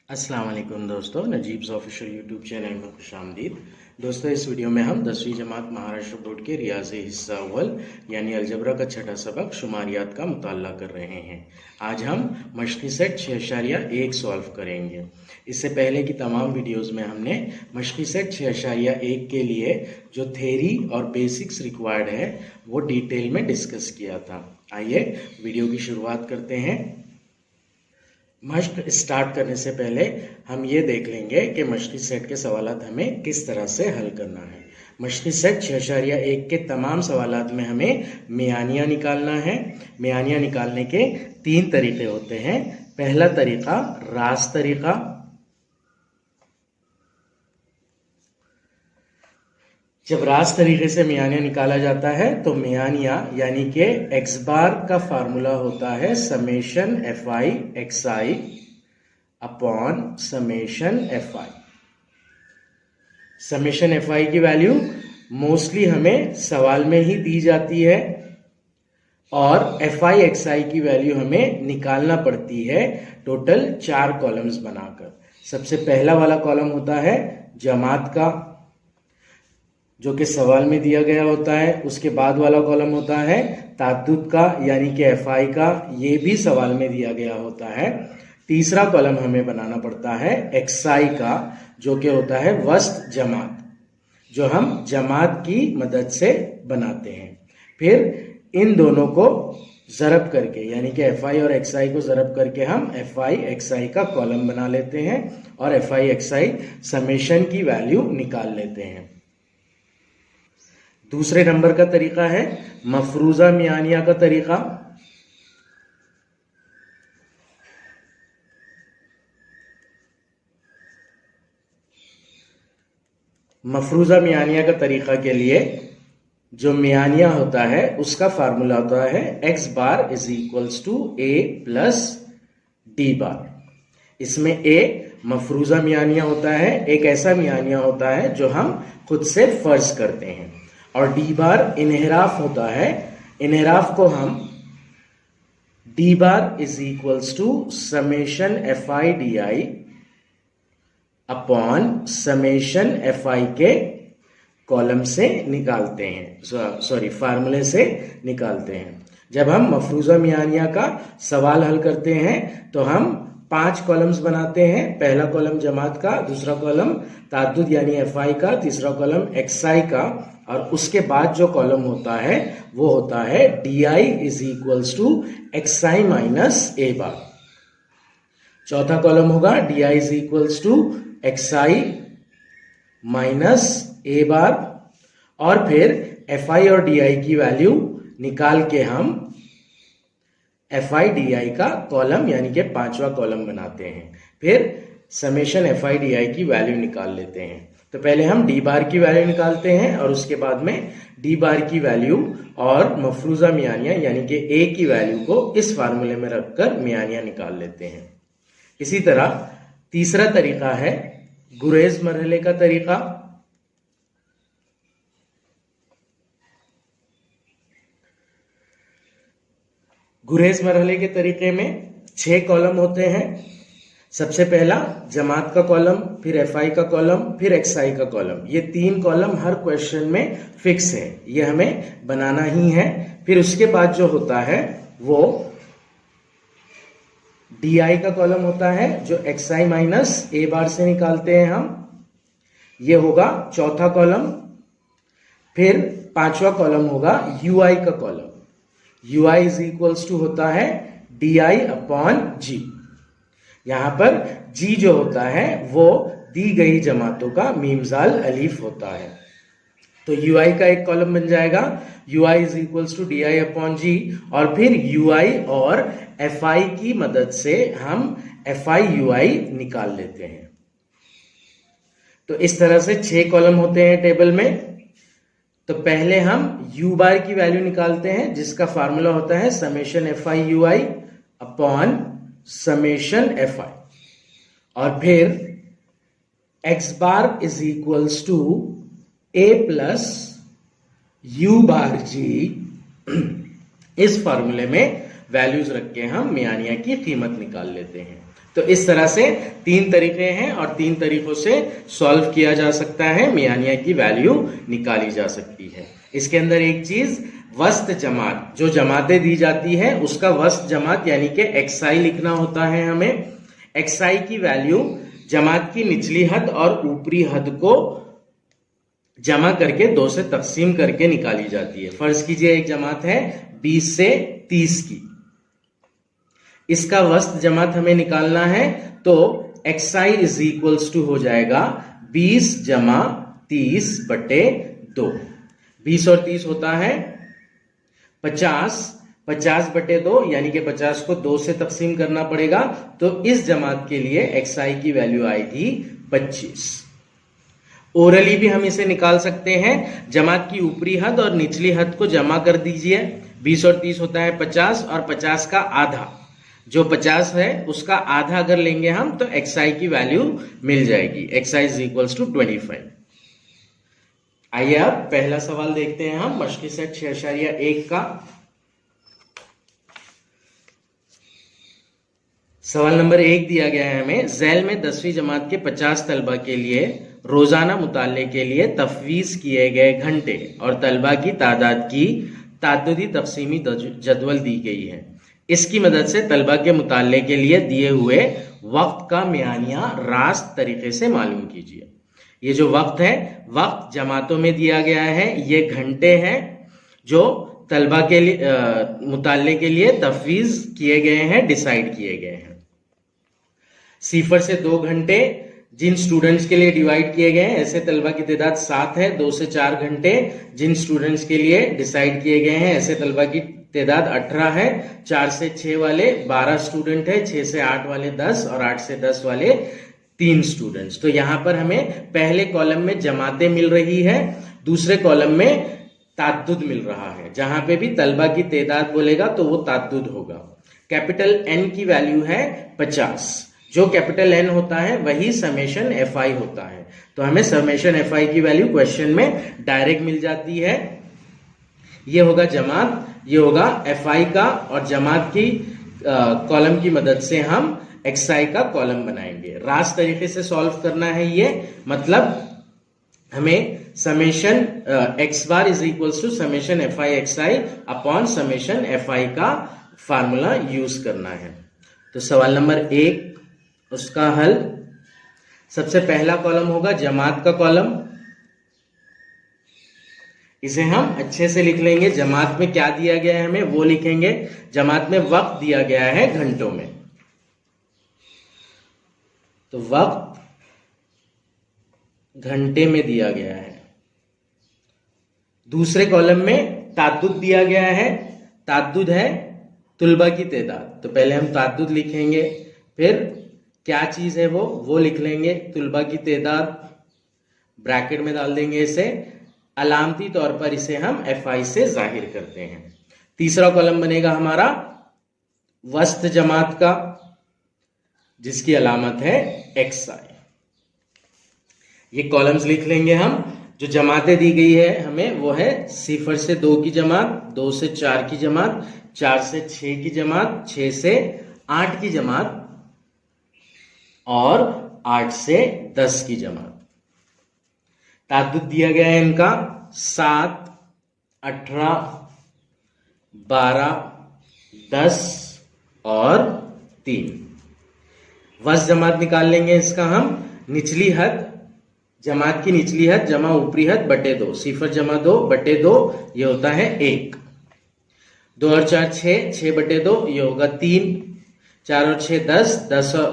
अस्सलाम वालेकुम दोस्तों, नजीब्स ऑफिशियल यूट्यूब चैनल में खुशामदीद। दोस्तों, इस वीडियो में हम 10वीं जमात महाराष्ट्र बोर्ड के रियाजी हिस्सा अव्वल यानी अलजबरा का छठा सबक शुमारियात का मुताल्ला कर रहे हैं। आज हम मश्की सेट 6.1 सॉल्व करेंगे। इससे पहले की तमाम वीडियोस में हमने मश्की सेट 6.1 के लिए जो थ्योरी और बेसिक्स रिक्वायर्ड है वो डिटेल में डिस्कस किया था। आइए वीडियो की शुरुआत करते हैं। मश्क स्टार्ट करने से पहले हम ये देख लेंगे कि मश्की सेट के सवालात हमें किस तरह से हल करना है। मश्की सेट 6.1 के तमाम सवालात में हमें मियानिया निकालना है। मियानिया निकालने के 3 तरीके होते हैं। पहला तरीका रास तरीका, जब रास तरीके से मियानिया निकाला जाता है तो मियानिया यानी कि एक्स बार का फार्मूला होता है summation F I X I upon summation F I. Summation F आई की वैल्यू मोस्टली हमें सवाल में ही दी जाती है और एफ आई एक्स आई की वैल्यू हमें निकालना पड़ती है टोटल 4 कॉलम्स बनाकर। सबसे पहला वाला कॉलम होता है जमात का, जो कि सवाल में दिया गया होता है। उसके बाद वाला कॉलम होता है ताद्दुद का यानी कि एफ आई का, ये भी सवाल में दिया गया होता है। तीसरा कॉलम हमें बनाना पड़ता है एक्स आई का, जो कि होता है वस्त जमात, जो हम जमात की मदद से बनाते हैं। फिर इन दोनों को ज़रब करके यानी कि एफ आई और एक्स आई को ज़रब करके हम एफ आई एक्स आई का कॉलम बना लेते हैं और F I X I summation की वैल्यू निकाल लेते हैं। दूसरे नंबर का तरीका है मफरूजा मियानिया का तरीका। मफरूजा मियानिया का तरीका के लिए जो मियानिया होता है उसका फार्मूला होता है X bar is equals to A plus D bar. इसमें ए मफरूजा मियानिया होता है, एक ऐसा मियानिया होता है जो हम खुद से फर्ज करते हैं, और डी बार इन्हिराफ होता है। इन्हिराफ को हम D bar is equals to summation F I D I upon summation F I के कॉलम से निकालते हैं, फार्मूले से निकालते हैं। जब हम मफरूजा मियानिया का सवाल हल करते हैं तो हम 5 कॉलम्स बनाते हैं। पहला कॉलम जमात का, दूसरा कॉलम ताद्दुद यानी एफ आई का, तीसरा कॉलम एक्स आई का, और उसके बाद जो कॉलम होता है वो होता है D I is equals to X I minus A bar. चौथा कॉलम होगा D I is equals to X I minus A bar, और फिर एफ आई और डी आई की वैल्यू निकाल के हम एफ आई डी आई का कॉलम यानी कि 5वां कॉलम बनाते हैं। फिर समेशन एफ आई डी आई की वैल्यू निकाल लेते हैं। तो पहले हम डी बार की वैल्यू निकालते हैं और उसके बाद में डी बार की वैल्यू और मफरूजा मियानिया यानी कि ए की वैल्यू को इस फार्मूले में रखकर मियानिया निकाल लेते हैं। इसी तरह तीसरा तरीका है गुरेज मरहले का तरीका। गुरेज मरहले के तरीके में 6 कॉलम होते हैं। सबसे पहला जमात का कॉलम, फिर एफ आई का कॉलम, फिर एक्स आई का कॉलम। ये 3 कॉलम हर क्वेश्चन में फिक्स है, ये हमें बनाना ही है। फिर उसके बाद जो होता है वो डी आई का कॉलम होता है, जो एक्स आई माइनस ए बार से निकालते हैं हम, ये होगा चौथा कॉलम। फिर 5वां कॉलम होगा यू आई का column. U I is equals to होता है डी आई अपॉन जी। यहां पर जी जो होता है वो दी गई जमातों का मीमजाल अलीफ होता है। तो यू आई का एक कॉलम बन जाएगा U I is equals to D I upon G, और फिर यू आई और एफ आई की मदद से हम एफ आई यू आई निकाल लेते हैं। तो इस तरह से 6 कॉलम होते हैं टेबल में। तो पहले हम u बार की वैल्यू निकालते हैं जिसका फार्मूला होता है summation F I U I upon summation F I, और फिर x bar is equals to a plus U bar G, इस फॉर्मूले में वैल्यूज रख के हम मियानिया की कीमत निकाल लेते हैं। तो इस तरह से 3 तरीके हैं और 3 तरीकों से सॉल्व किया जा सकता है, मियानिया की वैल्यू निकाली जा सकती है। इसके अंदर एक चीज, वस्त जमात, जो जमातें दी जाती है उसका वस्त जमात यानी कि एक्सआई लिखना होता है हमें। एक्सआई की वैल्यू जमात की निचली हद और ऊपरी हद को जमा करके 2 से तकसीम करके निकाली जाती है। फर्ज कीजिए एक जमात है 20 से 30 की, इसका वस्त जमात हमें निकालना है, तो एक्सआई इज इक्वल्स टू हो जाएगा 20 जमा 30 बटे 2। 20 और 30 होता है 50, 50 बटे 2 यानी कि 50 को 2 से तकसीम करना पड़ेगा, तो इस जमात के लिए एक्सआई की वैल्यू आएगी 25। ओरली भी हम इसे निकाल सकते हैं। जमात की ऊपरी हद और निचली हद को जमा कर दीजिए। 20 और 30 होता है 50, और 50 का आधा, जो 50 है उसका आधा अगर लेंगे हम तो एक्सआई की वैल्यू मिल जाएगी। X I is equals to 25। आइए अब पहला सवाल देखते हैं हम मशक़ी सेट 6.1 का। सवाल नंबर 1 दिया गया है हमें, झैल में 10वीं जमात के 50 तलबा के लिए रोजाना मुताले के लिए तफवीज किए गए घंटे और तलबा की तादाद की ताद्दुदी तकसीमी जदवल दी गई है। इसकी मदद से तलबा के मुताले के लिए दिए हुए वक्त का मियानिया रास्त तरीके से मालूम कीजिए। ये जो वक्त है, वक्त जमातों में दिया गया है, ये घंटे हैं जो तलबा के लिए मुताले के लिए तफवीज किए गए हैं, डिसाइड किए गए हैं। 0 से 2 घंटे जिन स्टूडेंट्स के लिए डिवाइड किए गए हैं, ऐसे तलबा की तादाद 7 है। 2 से 4 घंटे जिन स्टूडेंट्स के लिए डिसाइड किए गए हैं, ऐसे तलबा की तादाद 18 है। 4 से 6 वाले 12 स्टूडेंट है, 6 से 8 वाले 10 और 8 से 10 वाले 3 स्टूडेंट्स। तो यहां पर हमें पहले कॉलम में जमातें मिल रही है, दूसरे कॉलम में ताद्दुद मिल रहा है। जहां पे भी तलबा की तादाद बोलेगा तो वो ताद्दुद होगा। कैपिटल एन की वैल्यू है 50। जो कैपिटल एन होता है वही समेशन एफ आई होता है, तो हमें समेशन एफ आई की वैल्यू क्वेश्चन में डायरेक्ट मिल जाती है। ये होगा जमात, ये होगा एफ आई का, और जमात की कॉलम की मदद से हम एक्स आई का कॉलम बनाएंगे। रास्त तरीके से सॉल्व करना है ये, मतलब हमें summation X bar is equals to summation F I X I upon summation F I का फार्मूला यूज करना है। तो सवाल नंबर 1 उसका हल, सबसे पहला कॉलम होगा जमात का कॉलम। इसे हम अच्छे से लिख लेंगे। जमात में क्या दिया गया है हमें वो लिखेंगे। जमात में वक्त दिया गया है घंटों में, तो वक्त घंटे में दिया गया है। दूसरे कॉलम में ताद्दुद दिया गया है। ताद्दुद है तुलबा की तादाद, तो पहले हम ताद्दुद लिखेंगे, फिर क्या चीज है वो लिख लेंगे। तुलबा की तादाद ब्रैकेट में डाल देंगे इसे, अलामती तौर पर इसे हम एफ आई से जाहिर करते हैं। तीसरा कॉलम बनेगा हमारा वस्त जमात का, जिसकी अलामत है एक्स आई। ये कॉलम्स लिख लेंगे हम। जो जमातें दी गई है हमें वो है 0 से 2 की जमात, 2 से 4 की जमात, 4 से 6 की जमात, 6 से 8 की जमात और 8 से 10 की जमात। ताद्दुद दिया गया है इनका 7, 18, 12, 10 और 3। वस्त जमात निकाल लेंगे इसका हम। निचली हद, जमात की निचली हद जमा ऊपरी हद बटे 2, 0 जमा 2 बटे 2 ये होता है 1। 2 और 4 6, 6 बटे 2 ये होगा 3। 4 और 6 10,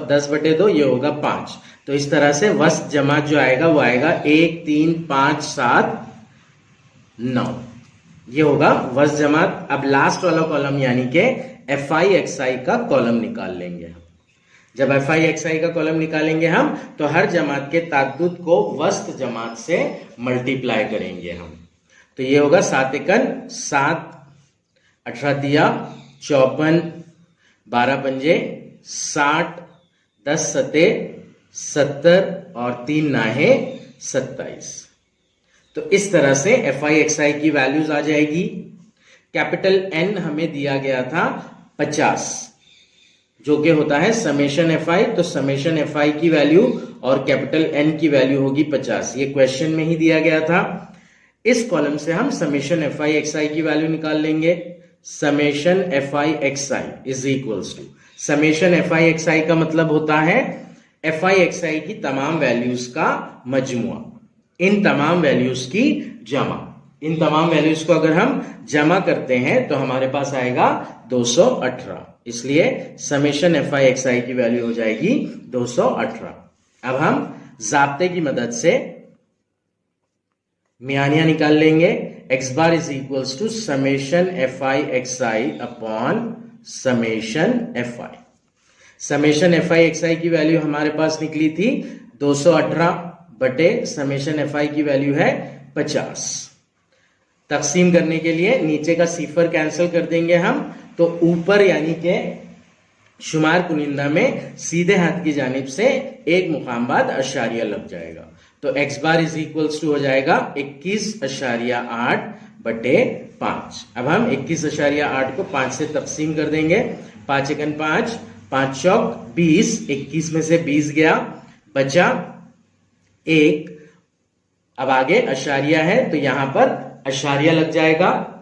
10 बटे 2 ये होगा 5। तो इस तरह से वस्त जमात जो आएगा वो आएगा 1, 3, 5, 7, 9। ये होगा वस्त जमात। अब लास्ट वाला कॉलम यानी कि एफ आई एक्स आई का कॉलम निकाल लेंगे हम। जब एफ आई एक्स आई का कॉलम निकालेंगे हम तो हर जमात के ताद्दुद को वस्त जमात से मल्टीप्लाई करेंगे हम। तो ये होगा 7 एकन 7, 18 दिया 54, 12 पंजे 60, 10 सते 70 और 3 नाहे 27। तो इस तरह से FI/XI की वैल्यूज आ जाएगी। कैपिटल N हमें दिया गया था 50, जो कि होता है समेशन FI। तो समेशन FI की वैल्यू और कैपिटल N की वैल्यू होगी 50। ये क्वेश्चन में ही दिया गया था। इस कॉलम से हम समेशन FI/XI की वैल्यू निकाल लेंगे। Summation FI/XI is equals to, summation FI/XI का मतलब होता है FI/XI की तमाम वैल्यूज का मजमुआ, इन तमाम वैल्यूज की जमा। इन तमाम वैल्यूज को अगर हम जमा करते हैं तो हमारे पास आएगा 218। इसलिए समेशन FI/XI की वैल्यू हो जाएगी 218। अब हम जाब्ते की मदद से मियानिया निकाल लेंगे। x bar is equals to summation FI/XI upon summation FI। Summation FI/XI की वैल्यू हमारे पास निकली थी 218 बटे समेशन FI की वैल्यू है 50। तकसीम करने के लिए नीचे का सिफर कैंसिल कर देंगे हम, तो ऊपर यानी के शुमार कुनिंदा में सीधे हाथ की जानिब से एक मुकाम बाद अशारिया लग जाएगा। तो x bar is equals to हो जाएगा 21.8 बटे 5। अब हम 21.8 को 5 से तकसीम कर देंगे। 5 एकन 5, 5 चौक 20, 21 में से 20 गया, बचा 1। अब आगे अशारिया है तो यहां पर अशारिया लग जाएगा।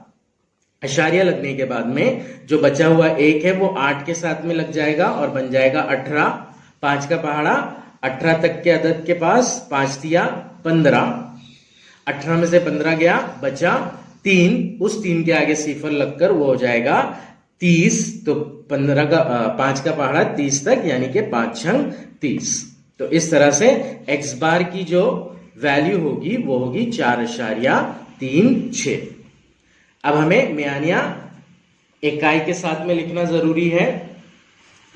अशारिया लगने के बाद में जो बचा हुआ 1 है वो 8 के साथ में लग जाएगा और बन जाएगा 18। 5 का पहाड़ा 18 तक के अदद के पास, 5 दिया 15, 18 में से 15 गया, बचा 3। उस 3 के आगे सिफर लगकर वो हो जाएगा 30। तो 15 का 5 का पहाड़ा 30 तक, यानी कि 5 छंग 30। तो इस तरह से x बार की जो वैल्यू होगी वो होगी 4.36। अब हमें मियानिया इकाई के साथ में लिखना जरूरी है।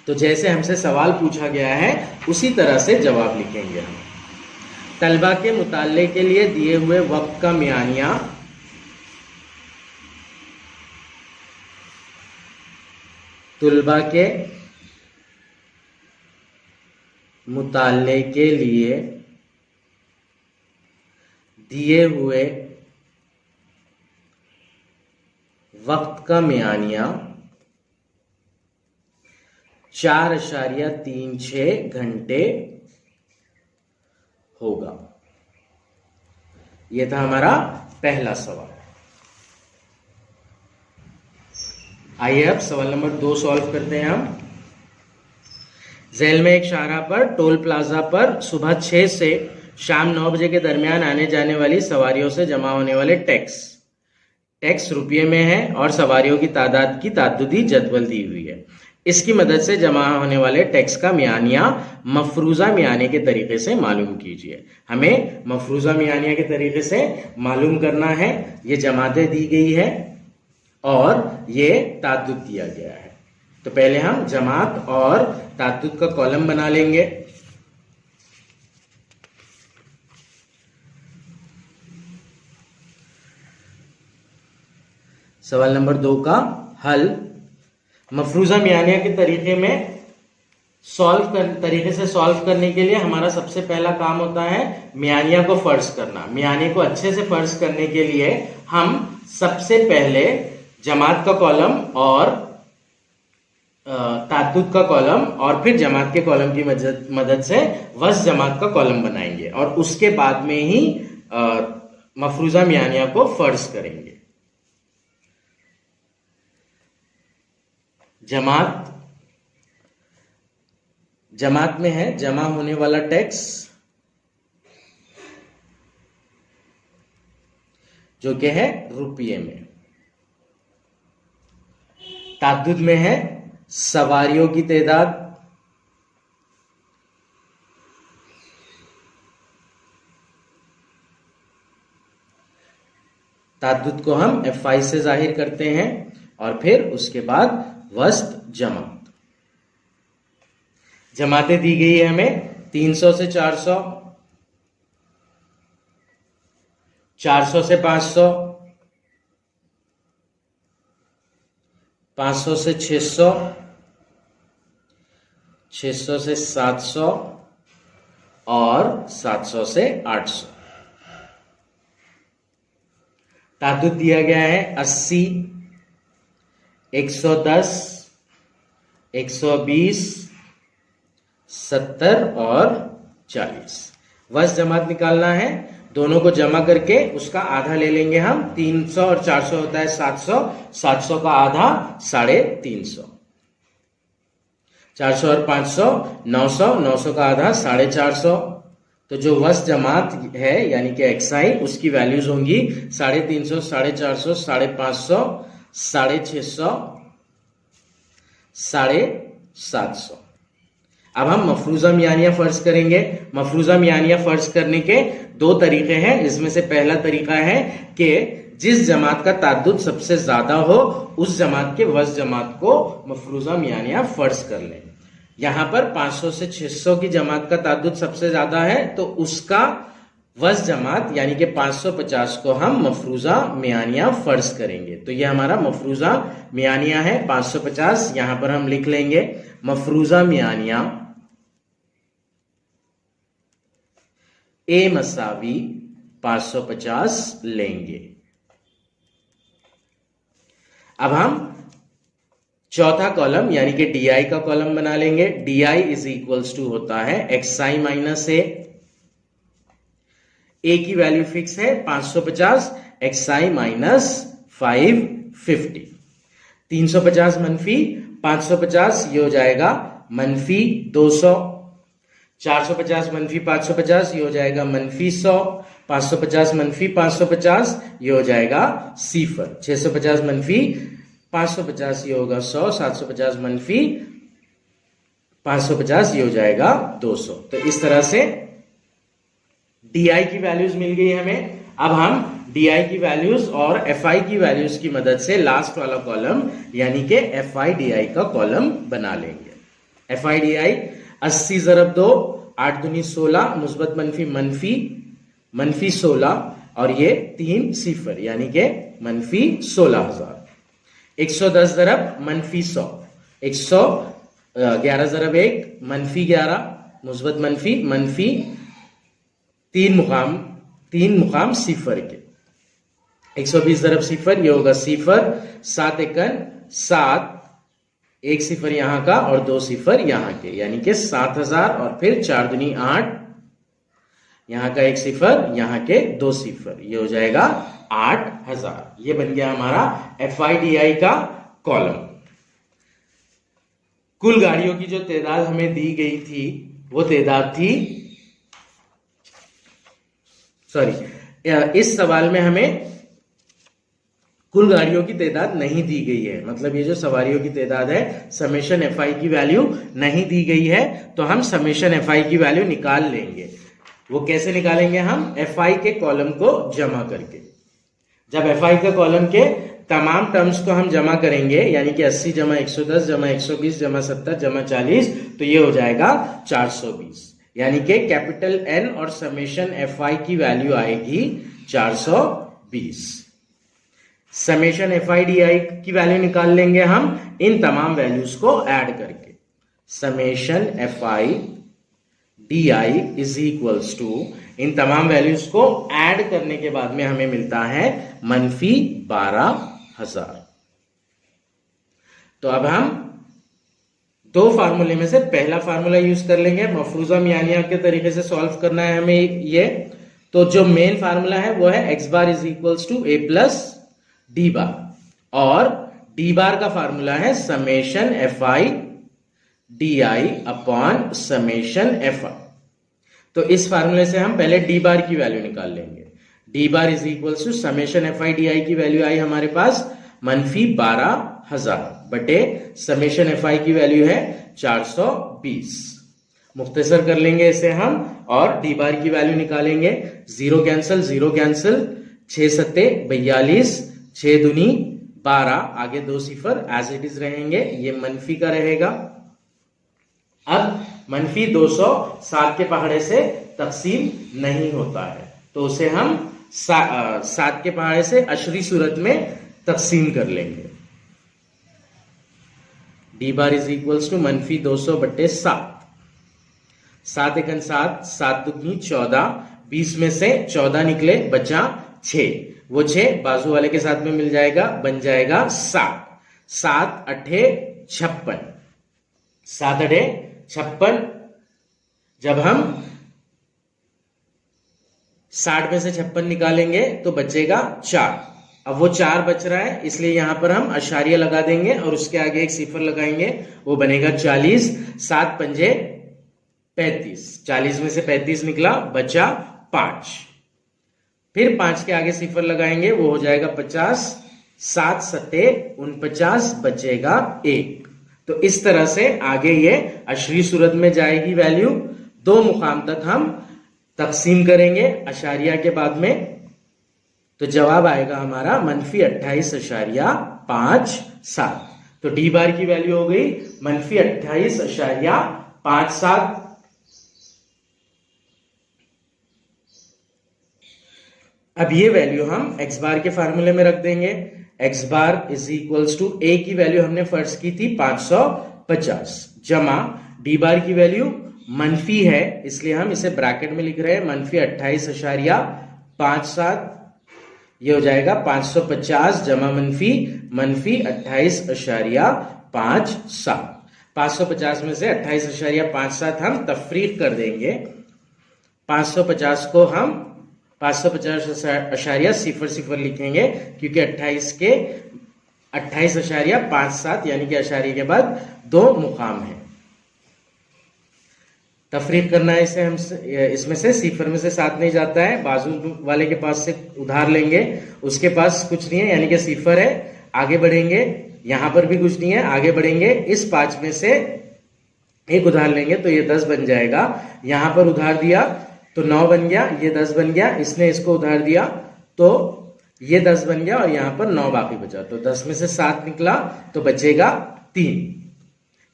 तो जैसे हमसे सवाल पूछा गया है उसी तरह से जवाब लिखेंगे हम। तलबा के मुताले के लिए दिए हुए वक्त का मियानिया तलबा के मुताले के लिए दिए हुए वक्त का मियानिया 4.36 घंटे होगा। यह था हमारा पहला सवाल। आइए अब सवाल नंबर 2 सॉल्व करते हैं हम। झेल में एक शाहराह पर टोल प्लाजा पर सुबह 6 से शाम 9 बजे के दरमियान आने जाने वाली सवारियों से जमा होने वाले टैक्स रुपये में है और सवारियों की तादाद की ताद्दुदी जदवल दी हुई है। इसकी मदद से जमा होने वाले टैक्स का मियानिया मफरूजा मियाने के तरीके से मालूम कीजिए। हमें मफरूजा मियानिया के तरीके से मालूम करना है। ये जमातें दी गई है और ये ताद्दुद दिया गया है। तो पहले हम जमात और ताद्दुद का कॉलम बना लेंगे। सवाल नंबर 2 का हल। मफरूजा मियानिया के तरीके से सॉल्व करने के लिए हमारा सबसे पहला काम होता है मियानिया को फर्ज करना। मियाने को अच्छे से फर्ज करने के लिए हम सबसे पहले जमात का कॉलम और ताद्दुद का कॉलम और फिर जमात के कॉलम की मदद से वस जमात का कॉलम बनाएंगे और उसके बाद में ही मफरूजा मियानिया को फर्ज करेंगे। जमात में है जमा होने वाला टैक्स जो कि है रुपये में। ताद्दुद में है सवारियों की तादाद, ताद्दुद को हम FI से जाहिर करते हैं और फिर उसके बाद वस्त जमात। जमातें दी गई है हमें 300 से 400, 400 से 500, 500 से 600, 600 से 700 और 700 से 800। ताद्दुत दिया गया है 80, 110, 120, 70 और 40। वस्त जमात निकालना है, दोनों को जमा करके उसका आधा ले लेंगे हम। 300 और 400 होता है 700, 700 का आधा 350, 400 और 500 900, 900 का आधा 450। तो जो वस्त जमात है यानी कि एक्साई, उसकी वैल्यूज होंगी 350, 450, 550, 650, 750। अब हम मफरूजा मियानिया फर्ज करेंगे। मफरूजा मियानिया फर्ज करने के दो तरीके हैं, जिसमें से पहला तरीका है कि जिस जमात का ताद्दुद सबसे ज्यादा हो उस जमात के वस्त जमात को मफरूजा मियानिया फर्ज कर लें। यहां पर 500 से 600 की जमात का ताद्दुद सबसे ज्यादा है, तो उसका वस्त जमात यानी कि 550 को हम मफरूजा मियानिया फर्ज करेंगे। तो ये हमारा मफरूजा मियानिया है 550। यहां पर हम लिख लेंगे मफरूजा मियानिया ए मसावी 550 लेंगे। अब हम चौथा कॉलम यानी कि डी का कॉलम बना लेंगे। D I is equals to होता है एक्साई माइनस ए की वैल्यू फिक्स है 550, एक्साई माइनस 550। 350 मनफी 550 ये हो जाएगा मनफी 200। 450 मनफी 550 ये हो जाएगा मनफी 100। 550 मनफी 550 ये हो जाएगा 0। 650 मनफी 550 ये होगा 100। 750 मनफी 550 ये हो जाएगा 200। तो इस तरह से DI की वैल्यूज मिल गई हमें। अब हम DI की वैल्यूज और FI की वैल्यूज की मदद से लास्ट वाला कॉलम यानी कि FI/DI का कॉलम बना लेंगे। FI/DI 80 ज़रब 2 8 दूनी 16 मुस्बत मनफी मनफी मनफी 16 और ये 3 सिफर यानी कि मनफी 16,000। 110 ज़रब मनफी 100 11 ज़रब 1 मनफी 11 मुस्बत मनफी मनफी 3 मुकाम सिफर के। 120 ज़रब सिफर ये होगा सिफर। 7 एकन 7 1 सिफर यहां का और 2 सिफर यहां के यानी कि 7000 और फिर 4 दूनी 8 यहां का 1 सिफर यहां के 2 सिफर ये हो जाएगा 8000। ये बन गया हमारा FI/DI का कॉलम। कुल गाड़ियों की जो तादाद हमें दी गई थी वो तादाद थी इस सवाल में हमें कुल गाड़ियों की तादाद नहीं दी गई है। मतलब ये जो सवारियों की तादाद है समेशन FI की वैल्यू नहीं दी गई है, तो हम समेशन FI की वैल्यू निकाल लेंगे। वो कैसे निकालेंगे हम? FI के कॉलम को जमा करके। जब FI के कॉलम के तमाम टर्म्स को हम जमा करेंगे यानी कि 80 जमा 110 जमा 120 जमा 70 जमा 40 तो ये हो जाएगा 420 यानी कि कैपिटल N और समेशन FI की वैल्यू आएगी 420। समेशन FI/DI की वैल्यू निकाल लेंगे हम इन तमाम वैल्यूज को ऐड करके। Summation FI/DI is equals to इन तमाम वैल्यूज को ऐड करने के बाद में हमें मिलता है मनफी 12,000। तो अब हम दो फार्मूले में से पहला फार्मूला यूज कर लेंगे। मफरूजा मियानिया के तरीके से सॉल्व करना है हमें ये। तो जो मेन फार्मूला है वो है x bar is equals to a plus D bar और डी बार का फार्मूला है summation FI/DI upon summation FI। तो इस फार्मूले से हम पहले डी बार की वैल्यू निकाल लेंगे। D bar is equals to summation FI/DI की वैल्यू आई हमारे पास मनफी 12,000 बटे समेशन FI की वैल्यू है 420। मुख्तसर कर लेंगे इसे हम और डी बार की वैल्यू निकालेंगे। 0 कैंसिल 0 कैंसिल 6 सत्ते 42 6 दूनी 12 आगे 2 सिफर एज इट इज रहेंगे। ये मनफी का रहेगा। अब मनफी 200 7 के पहाड़े से तकसीम नहीं होता है तो उसे हम 7 के पहाड़े से अशरी सूरत में तकसीम कर लेंगे। D bar is equals to मनफी 200 बटे 7। 7 एकन 7 7 दुगनी 14 20 में से 14 निकले बचा 6 वो 6 बाजू वाले के साथ में मिल जाएगा, बन जाएगा 7। 7 अठे 56, 7 अठे 56। जब हम 60 में से 56 निकालेंगे तो बचेगा 4। अब वो 4 बच रहा है, इसलिए यहां पर हम अशारिया लगा देंगे और उसके आगे एक सिफर लगाएंगे, वो बनेगा 40। 7 पंजे 35, 40 में से 35 निकला, बचा 5। फिर 5 के आगे सिफर लगाएंगे, वो हो जाएगा 50। 7 सत्ते 49, बचेगा 1। तो इस तरह से आगे ये अशरी सूरत में जाएगी वैल्यू। 2 मुकाम तक हम तकसीम करेंगे अशारिया के बाद में, तो जवाब आएगा हमारा -28.57। तो डी बार की वैल्यू हो गई -28.57। अब ये वैल्यू हम एक्स बार के फार्मूले में रख देंगे। X bar is equals to A की वैल्यू हमने फर्ज की थी 550 जमा डी बार की वैल्यू मनफी है, इसलिए हम इसे ब्रैकेट में लिख रहे हैं -28.57। ये हो जाएगा 550 जमा मनफी 28.57। 550 में से 28.57 हम तफरीक कर देंगे। 550 को हम 550.00 लिखेंगे, क्योंकि 28 के 28.57 यानी कि अशारिया के बाद 2 मुकाम है। तफरीक करना है इसे हम, इसमें से सिफर में से 7 नहीं जाता है, बाजू वाले के पास से उधार लेंगे, उसके पास कुछ नहीं है यानी कि सिफर है, आगे बढ़ेंगे, यहां पर भी कुछ नहीं है, आगे बढ़ेंगे, इस 5 में से एक उधार लेंगे तो ये 10 बन जाएगा। यहां पर उधार दिया तो 9 बन गया, ये 10 बन गया, इसने इसको उधार दिया तो ये 10 बन गया और यहां पर 9 बाकी बचा, तो 10 में से 7 निकला तो बचेगा 3।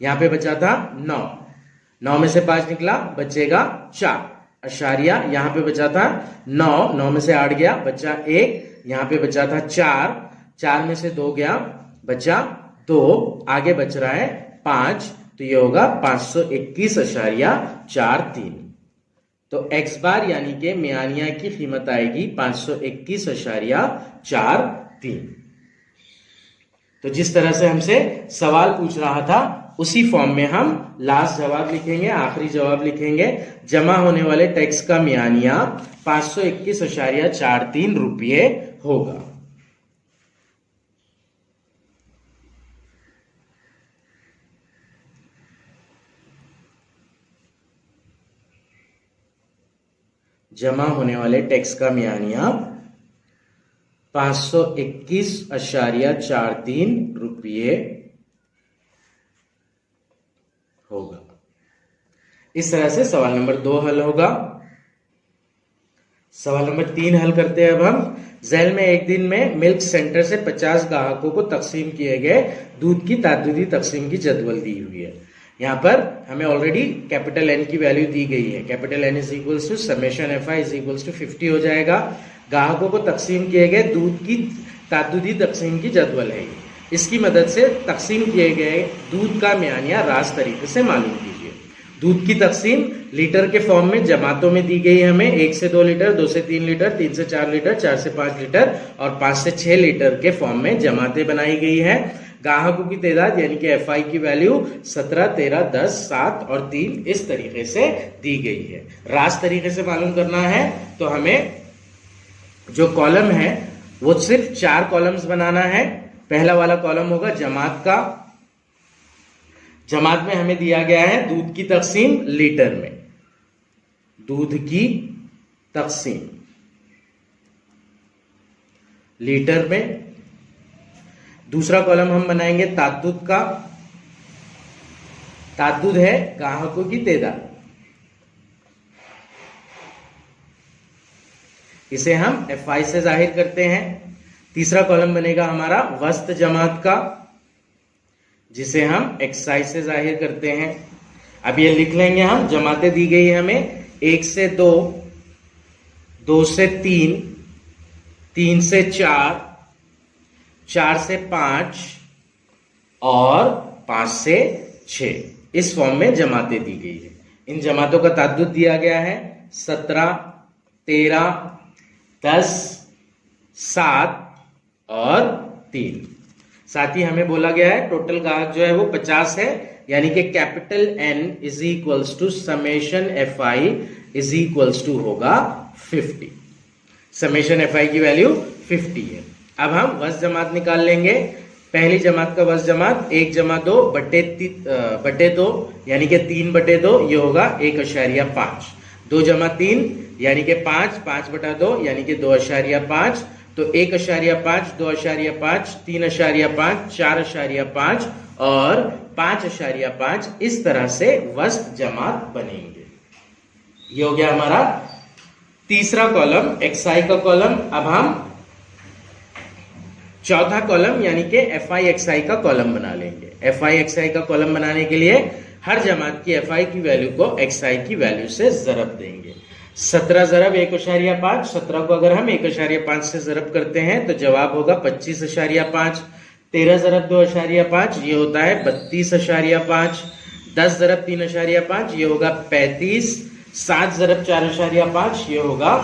यहां पे बचा था 9, 9 में से 5 निकला, बचेगा 4। अशारिया यहां पे बचा था 9, 9 में से 8 गया, बचा 1, यहां पे बचा था 4, 4 में से 2 गया, बचा 2, आगे बच रहा है 5, तो ये होगा 521.43। तो एक्स बार यानी कि मियानिया की कीमत आएगी 521.43। तो जिस तरह से हमसे सवाल पूछ रहा था उसी फॉर्म में हम लास्ट जवाब लिखेंगे, आखिरी जवाब लिखेंगे। जमा होने वाले टैक्स का मियानिया 521.43 रुपये होगा। जमा होने वाले टैक्स का मियानिया 521.43 रुपये होगा। इस तरह से सवाल नंबर 2 हल होगा। सवाल नंबर 3 हल करते हैं अब हम। झैल में एक दिन में मिल्क सेंटर से 50 ग्राहकों को तकसीम किए गए दूध की तादादी तकसीम की जदवल दी हुई है। यहां पर हमें ऑलरेडी कैपिटल एन की वैल्यू दी गई है। Capital N is equals to summation F I is equals to 50 हो जाएगा। ग्राहकों को तकसीम किए गए दूध की तादादी तकसीम की जदवल है। इसकी मदद से तकसीम किए गए दूध का मियानिया रास्त तरीके से मालूम कीजिए। दूध की तकसीम लीटर के फॉर्म में जमातों में दी गई है हमें। 1 से 2 लीटर, 2 से 3 लीटर, 3 से 4 लीटर, 4 से 5 लीटर और 5 से 6 लीटर के फॉर्म में जमातें बनाई गई है। ग्राहकों की तादाद यानी कि एफ आई की वैल्यू 17, 13, 10, 7 और 3 इस तरीके से दी गई है। रास्त तरीके से मालूम करना है तो हमें जो कॉलम है वो सिर्फ 4 कॉलम्स बनाना है। पहला वाला कॉलम होगा जमात का। जमात में हमें दिया गया है दूध की तकसीम लीटर में, दूध की तकसीम लीटर में। दूसरा कॉलम हम बनाएंगे ताद्दुद का। ताद्दुद है ग्राहकों की तादाद, इसे हम एफ आई से जाहिर करते हैं। तीसरा कॉलम बनेगा हमारा वस्त जमात का, जिसे हम एक्साई से जाहिर करते हैं। अब ये लिख लेंगे हम। जमातें दी गई है हमें 1 से 2, 2 से 3, 3 से 4, 4 से 5 और 5 से 6 इस फॉर्म में जमातें दी गई है। इन जमातों का ताद्दुद दिया गया है 17, 13, 10, 7 और 3। साथ ही हमें बोला गया है टोटल गाहक जो है वो 50 है, यानी कि capital N is equals to summation FI is equals to होगा 50। समेशन FI की वैल्यू 50 है। अब हम वज़ जमात निकाल लेंगे। पहली जमात का वज़ जमात 1 जमा 2 बटे 2 यानी कि 3/2, ये होगा 1.5। 2 जमा 3 यानी कि 5, 5/2 यानी कि 2.5। तो 1.5, 2.5, 3.5, 4.5 और 5.5 इस तरह से वस्त जमात बनेंगे। ये हो गया हमारा तीसरा कॉलम, XI का कॉलम। अब हम चौथा कॉलम यानी कि FI XI का कॉलम बना लेंगे। FI XI का कॉलम बनाने के लिए हर जमात की FI की वैल्यू को XI की वैल्यू से ज़रब देंगे। 17 ज़रब 1.5, 17 को अगर हम 1.5 से ज़रब करते हैं तो जवाब होगा 25.5। 13 ज़रब 2.5 ये होता है 32.5। 10 ज़रब 3.5 ये होगा 35। 7 ज़रब 4.5 ये होगा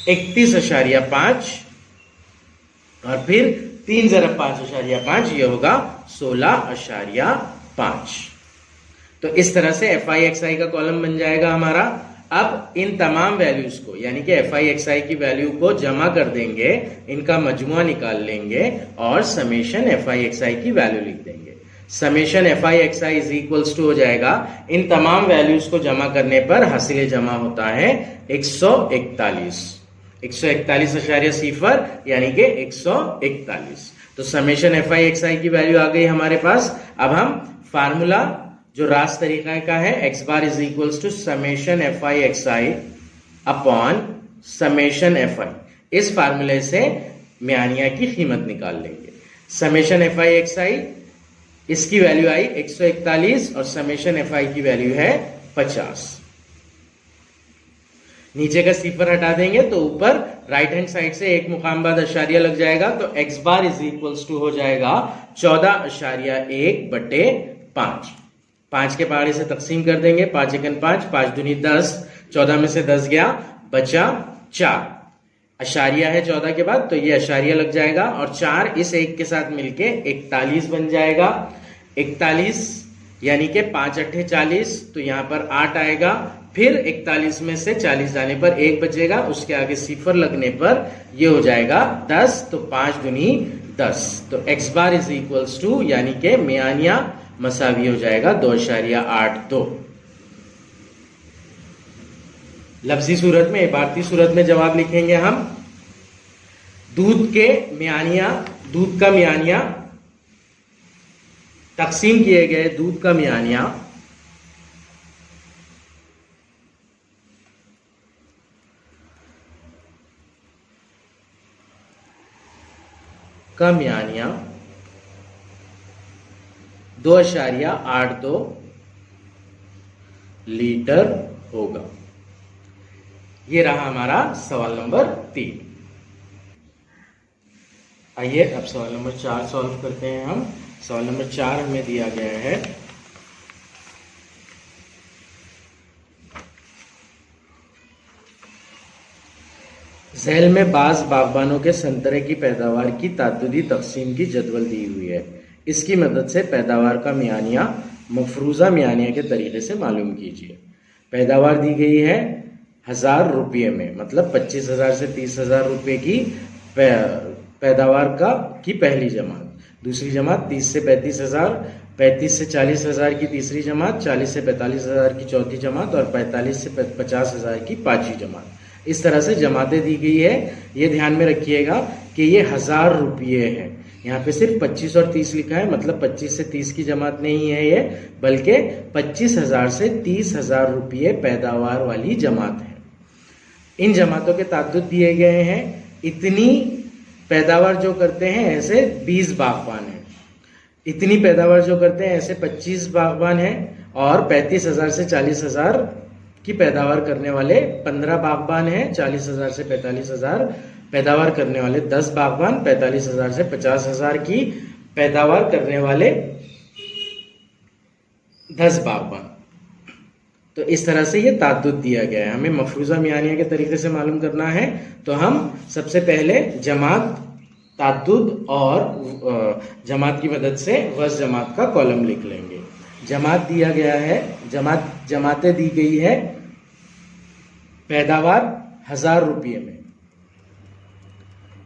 31.5 और फिर 3 ज़रब 5.5 ये होगा 16.5। तो इस तरह से FI XI का कॉलम बन जाएगा हमारा। अब इन तमाम वैल्यूज को यानी कि FI XI की वैल्यू को जमा कर देंगे, इनका मजमुआ निकाल लेंगे और समेशन FI XI की वैल्यू लिख देंगे। Summation FI XI is equals to हो जाएगा, इन तमाम वैल्यूज को जमा करने पर हासिल जमा होता है 141। 141.0 यानी कि 141। तो समेशन FI XI की वैल्यू आ गई हमारे पास। अब हम फार्मूला जो रास तरीका का है, x bar is equals to summation FI XI upon summation FI, इस फार्मूले से म्यानिया की कीमत निकाल लेंगे। समेशन FI XI इसकी वैल्यू आई 141 और समेशन FI की वैल्यू है 50। नीचे का सिफर हटा देंगे तो ऊपर राइट हैंड साइड से एक मुकाम बाद अशारिया लग जाएगा, तो x bar is equals to हो जाएगा 14.1/5। 5 के पहाड़े से तकसीम कर देंगे, 5 एकन 5, 5 दूनी 10, 14 में से 10 गया, बचा 4। अशारिया है 14 के बाद तो ये अशारिया लग जाएगा और 4 इस 1 के साथ मिलके 41 बन जाएगा। 41 यानी कि 5 अट्ठे 40, तो यहाँ पर 8 आएगा। फिर 41 में से 40 जाने पर 1 बचेगा, उसके आगे सिफर लगने पर ये हो जाएगा 10, तो 5 दूनी 10। तो x bar is equals to यानी कि मियानिया मसावी हो जाएगा 2.82। लफ्जी सूरत में, इबारती सूरत में जवाब लिखेंगे हम। दूध का मियानिया तकसीम किए गए दूध का मियानिया का मियानिया 2.82 लीटर होगा। ये रहा हमारा सवाल नंबर 3। आइए अब सवाल नंबर 4 सॉल्व करते हैं हम। सवाल नंबर 4 हमें दिया गया है, झैल में बाज बागबानों के संतरे की पैदावार की तादादी तकसीम की जदवल दी हुई है। इसकी मदद से पैदावार का मियानिया मफरूज़ा मियानिया के तरीके से मालूम कीजिए। पैदावार दी गई है 1000 रुपये में, मतलब 25,000 से 30,000 रुपये की पैदावार की पहली जमात। दूसरी जमात 30 से 35,000, 35 से 40,000 की तीसरी जमात, 40 से 45,000 की चौथी जमात और 45 से 50,000 की पांचवी जमात। इस तरह से जमातें दी गई है। ये ध्यान में रखिएगा कि ये 1000 रुपये है। यहाँ पे सिर्फ 25 और 30 लिखा है, मतलब 25 से 30 की जमात नहीं है ये, बल्कि 25,000 से 30,000 रुपये पैदावार वाली जमात है। इन जमातों के ताद्दुद दिए गए हैं। इतनी पैदावार जो करते हैं ऐसे 20 बागबान हैं, इतनी पैदावार जो करते हैं ऐसे 25 बागबान हैं और 35,000 से 40,000 की पैदावार करने वाले 15 बागबान हैं। 40,000 से 45,000 पैदावार करने वाले 10 बागबान, 45,000 से 50,000 की पैदावार करने वाले 10 बागबान। तो इस तरह से ये ताद्दुद दिया गया है। हमें मफरूज़ा मियानिया के तरीके से मालूम करना है, तो हम सबसे पहले जमात ताद्दुद और जमात की मदद से वज़ जमात का कॉलम लिख लेंगे। जमात दिया गया है, जमातें दी गई है, पैदावार 1000 रुपये में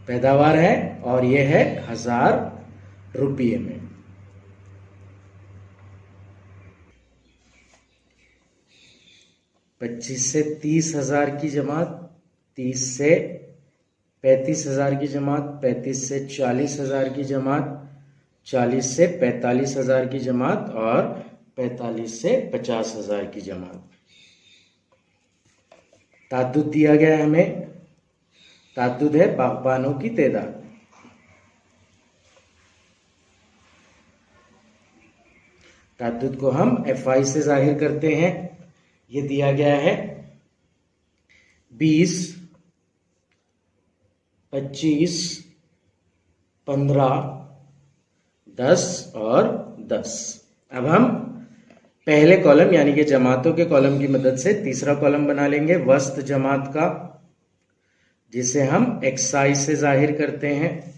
पैदावार है और यह है 1000 रुपये में। पच्चीस से 30,000 की जमात, 30 से 35,000 की जमात, 35 से 40,000 की जमात, 40 से 45,000 की जमात और 45 से 50,000 की जमात। ताद्दुद दिया गया है हमें, ताद्दुद है बागबानों की तादाद। ताद्दुद को हम FI से जाहिर करते हैं। ये दिया गया है 20, 25, 15, 10 और 10। अब हम पहले कॉलम यानी कि जमातों के कॉलम की मदद से तीसरा कॉलम बना लेंगे वस्त जमात का, जिसे हम XI से जाहिर करते हैं।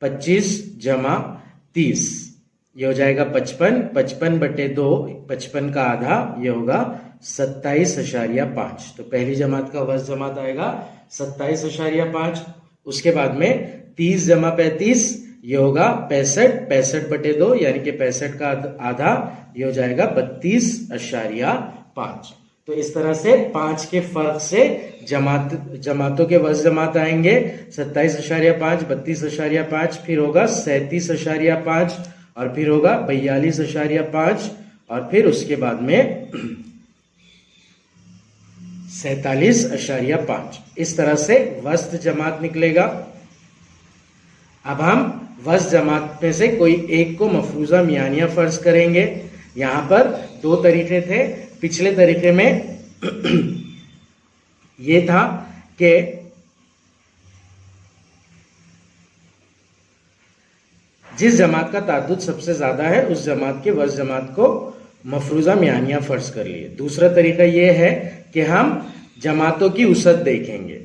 25 जमा 30 ये हो जाएगा 55, 55/2, 55 का आधा ये होगा 27.5। तो पहली जमात का वस्त जमात आएगा 27.5। उसके बाद में 30 जमा 35 ये होगा 65, 65/2 यानी कि 65 का आधा ये हो जाएगा 32.5। तो इस तरह से 5 के फर्क से जमातों के वज़ जमात आएंगे 27.5, 32.5, फिर होगा 37.5 और फिर होगा 42.5 और फिर उसके बाद में 47.5। इस तरह से वस्त जमात निकलेगा। अब हम वस्त जमात में से कोई एक को मफरूजा मियानिया फर्ज करेंगे। यहां पर 2 तरीके थे। पिछले तरीके में ये था कि जिस जमात का ताद्दुद सबसे ज्यादा है उस जमात के वज़ जमात को मफरूजा मियानिया फर्ज कर लिए। दूसरा तरीका यह है कि हम जमातों की उसद देखेंगे,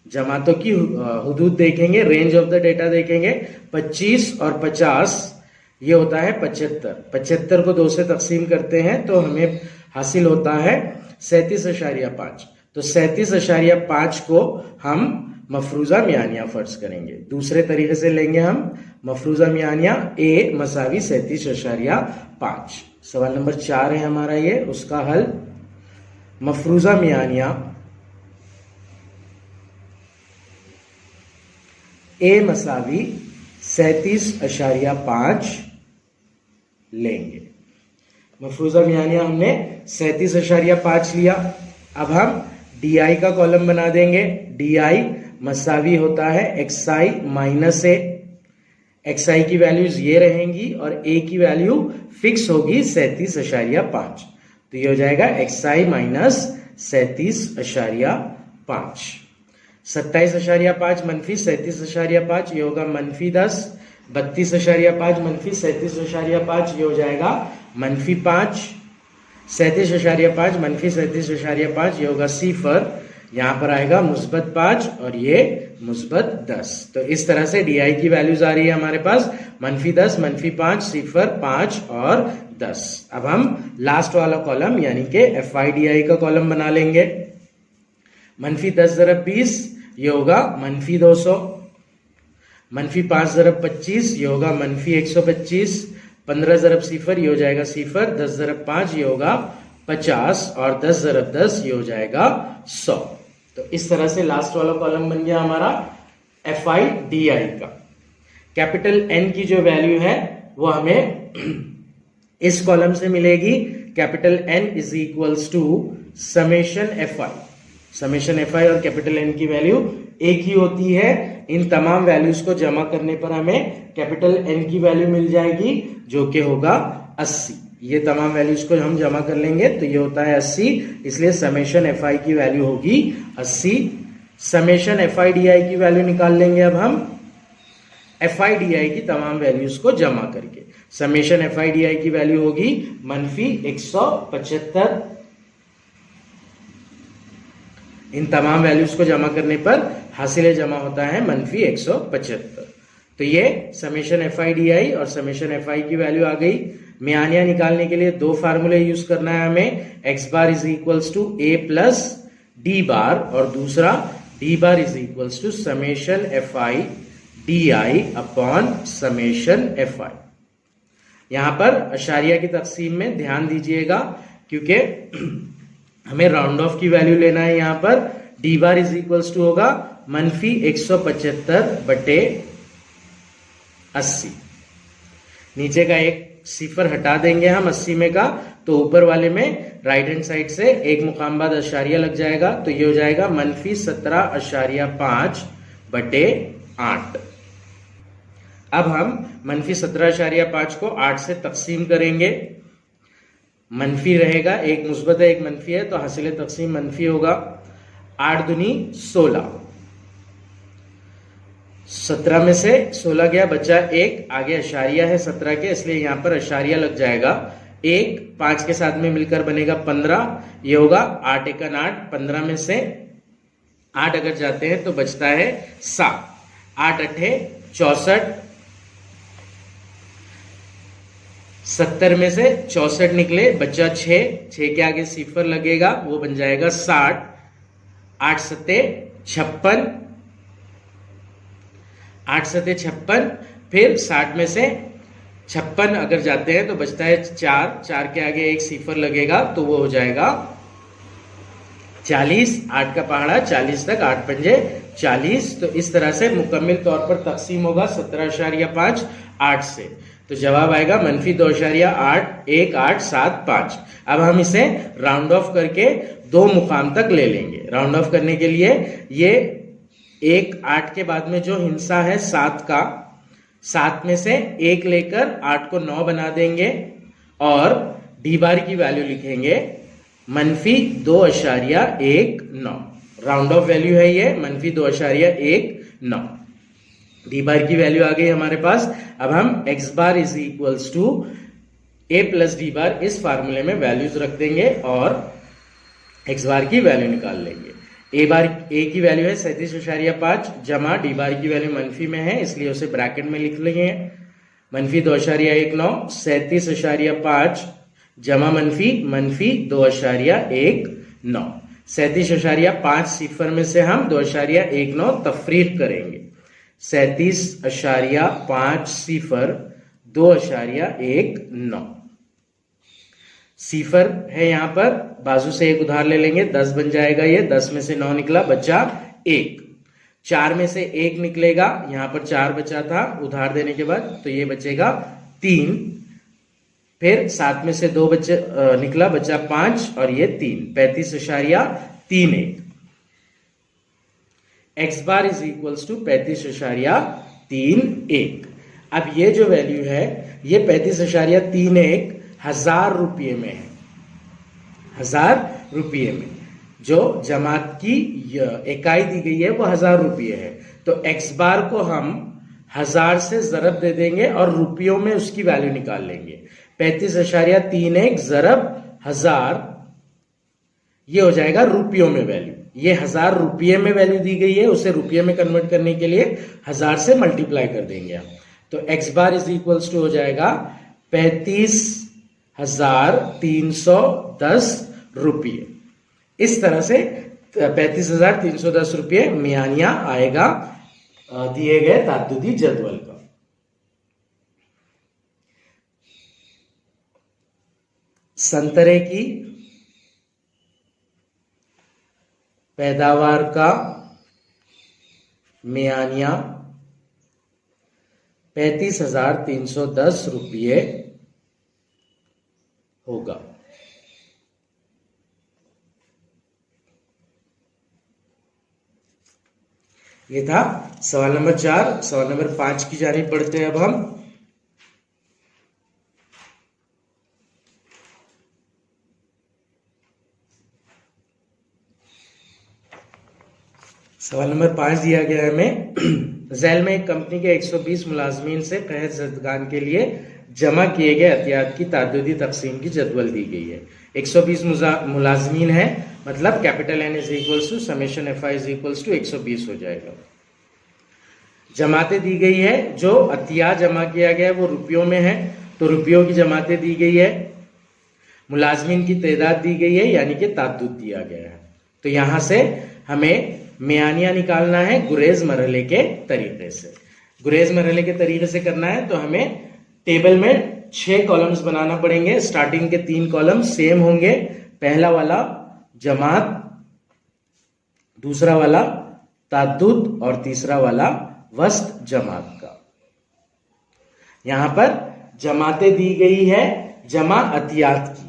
जमातों की हुदूद देखेंगे, रेंज ऑफ द डेटा देखेंगे। 25 और 50 ये होता है 75। 75 को 2 से तकसीम करते हैं तो हमें हासिल होता है 37.5। तो 37.5 को हम मफरूजा मियानिया फर्ज करेंगे। दूसरे तरीके से लेंगे हम मफरूजा मियानिया A = 37.5। सवाल नंबर 4 है हमारा ये, उसका हल मफरूजा मियानिया A = 37.5 लेंगे। मफरूजा मियानिया हमने 37.5 लिया। अब हम DI का कॉलम बना देंगे। DI मसावी होता है XI - A। XI की वैल्यूज ये रहेंगी और A की वैल्यू फिक्स होगी 37.5। तो ये हो जाएगा XI - 37.5। 27.5 - 37.5 ये होगा -10। 32.5 - 37.5 ये हो जाएगा -5। 37.5 - 37.5 ये होगा 0। यहां पर आएगा -5 और ये -10। तो इस तरह से DI की वैल्यूज आ रही है हमारे पास -10, -5, 0, 5 और 10। अब हम लास्ट वाला कॉलम यानी कि FIDI का कॉलम बना लेंगे। -10 × 20 ये होगा -200। -5 × 25 ये होगा -125। 15 × 0 ये हो जाएगा 0। 10 × 5 ये होगा 50 और 10 × 10 ये हो जाएगा 100। तो इस तरह से लास्ट वाला कॉलम बन गया हमारा FIDI का। कैपिटल N की जो वैल्यू है वो हमें इस कॉलम से मिलेगी। Capital N = summation FI। Summation FI और कैपिटल N की वैल्यू एक ही होती है। इन तमाम वैल्यूज को जमा करने पर हमें कैपिटल N की वैल्यू मिल जाएगी जो कि होगा 80। ये तमाम वैल्यूज को हम जमा कर लेंगे तो ये होता है 80, इसलिए समेशन FI की वैल्यू होगी 80। समेशन FIDI की वैल्यू निकाल लेंगे अब हम FIDI की तमाम वैल्यूज को जमा करके। समेशन FIDI की वैल्यू होगी -175। इन तमाम वैल्यूज को जमा करने पर हासिल जमा होता है -175। तो ये समेशन एफ आई डी आई और समेशन एफ आई की वैल्यू आ गई। मियानिया निकालने के लिए दो फार्मूले यूज करना है हमें, X bar is equals to A plus D bar और दूसरा D bar is equals to summation F I D I upon summation F I. यहां पर अशारिया की तकसीम में ध्यान दीजिएगा क्योंकि हमें राउंड ऑफ की वैल्यू लेना है। यहां पर D bar is equals to होगा -175 बटे 80। नीचे का एक सिफर हटा देंगे हम 80 में का, तो ऊपर वाले में राइट हैंड साइड से एक मुकाम बाद अशारिया लग जाएगा, तो ये हो जाएगा -17.5 बटे 8। अब हम -17.5 को 8 से तकसीम करेंगे। मनफी रहेगा, एक मुस्बत है एक मनफी है, तो हासिल तकसीम मनफी होगा। 8 दूनी 16, 17 में से 16 गया, बचा 1, आगे अशारिया है 17 के, इसलिए यहां पर अशारिया लग जाएगा। 1 5 के साथ में मिलकर बनेगा 15, ये होगा 8 × 8, 15 में से 8 अगर जाते हैं तो बचता है 7, 8 × 8 = 64, 70 में से 64 निकले, बचा 6 के आगे सिफर लगेगा, वो बन जाएगा 60, 8 × 7 = 56, 8 × 7 = 56, फिर 60 में से 56 अगर जाते हैं तो बचता है 4 के आगे एक सिफर लगेगा, तो वो हो जाएगा 40, 8 का पहाड़ा 40 तक, 8 पंजे 40। तो इस तरह से मुकम्मल तौर पर तकसीम होगा 17.5 8 से, तो जवाब आएगा -2.81875। अब हम इसे राउंड ऑफ करके 2 मुकाम तक ले लेंगे। राउंड ऑफ करने के लिए ये 8 के बाद में जो हिस्सा है 7 का, 7 में से 1 लेकर 8 को 9 बना देंगे और डी बार की वैल्यू लिखेंगे -2.19। राउंड ऑफ वैल्यू है ये -2.19। डी बार की वैल्यू आ गई हमारे पास। अब हम X bar is equals to A plus D bar इस फार्मूले में वैल्यूज रख देंगे और एक्स बार की वैल्यू निकाल लेंगे। ए की वैल्यू है 37.5 जमा डी बार की वैल्यू मनफी में है, इसलिए उसे ब्रैकेट में लिख लेंगे। -2.19 37.5 जमा मनफी 2.19। 37.5 सिफर में से हम 2.19 तफरीक करेंगे। 37.5 सिफर 2.19 सिफर है, यहां पर बाजू से एक उधार ले लेंगे, 10 बन जाएगा। ये 10 में से 9 निकला, बचा 1। 4 में से 1 निकलेगा, यहां पर 4 बचा था उधार देने के बाद, तो ये बचेगा 3। फिर 7 में से 2 निकला, बचा 5 और ये 3, 35.31। X bar is equals to 35.31। अब ये जो वैल्यू है ये 35.31 1000 रुपये में है। 1000 रुपये में जो जमात की इकाई दी गई है वो 1000 रुपये है, तो एक्स बार को हम 1000 से जरब दे देंगे और रुपयों में उसकी वैल्यू निकाल लेंगे। 35.31 ज़रब 1000, ये हो जाएगा रुपयों में वैल्यू। ये 1000 रुपये में वैल्यू दी गई है, उसे रुपये में कन्वर्ट करने के लिए 1000 से मल्टीप्लाई कर देंगे हम, तो X bar is equals to हो जाएगा 35,310 रुपये। इस तरह से 35,310 रुपये मियानिया आएगा दिए गए ताद्दुदी जदवल का। संतरे की पैदावार का मियानिया 35,310 रुपये होगा। ये था सवाल नंबर 4। सवाल नंबर 5 की जानिब बढ़ते हैं अब हम। सवाल नंबर 5 दिया गया है हमें, झैल में एक कंपनी के 120 मुलाजमीन से कहत ज़दगान के लिए जमा किए गए अतियात की ताद्दुदी तकसीम की जदवल दी गई है। 120 मुलाजमीन है, मतलब capital N is equals to summation FI is equals to 120 हो जाएगा। जमातें दी गई है, जो अतिया जमा किया गया है वो रुपयों में है, तो रुपयों की जमातें दी गई है। मुलाजमीन की तादाद दी गई है, यानी कि ताद्दुद दिया गया है। तो यहां से हमें मियानिया निकालना है गुरेज मरहले के तरीके से। गुरेज मरहले के तरीके से करना है तो हमें टेबल में 6 कॉलम्स बनाना पड़ेंगे। स्टार्टिंग के 3 कॉलम सेम होंगे। पहला वाला जमात, दूसरा वाला ताद्दुद और तीसरा वाला वस्त जमात का। यहां पर जमातें दी गई है जमा अतियात की,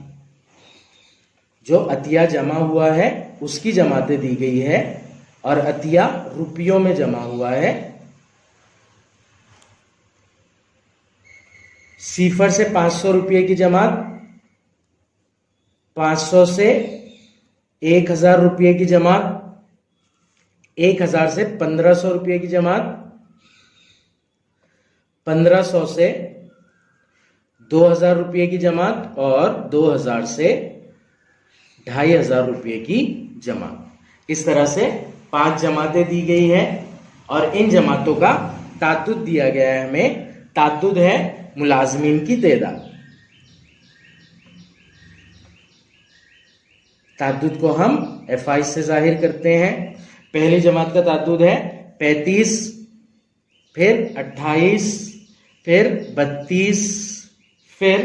जो अतिया जमा हुआ है उसकी जमातें दी गई है, और अतिया रुपयों में जमा हुआ है। सिफर से 500 रुपये की जमात, 500 से 1000 रुपये की जमात, 1000 से 1500 रुपये की जमात, 1500 से 2000 रुपये की जमात, और 2000 से 2500 रुपये की जमात। इस तरह से 5 जमातें दी गई है, और इन जमातों का ताद्दुद दिया गया है हमें। ताद्दुद है मुलाजमीन की तादाद। ताद्दुद को हम FI से जाहिर करते हैं। पहली जमात का ताद्दुद है 35, फिर 28, फिर 32, फिर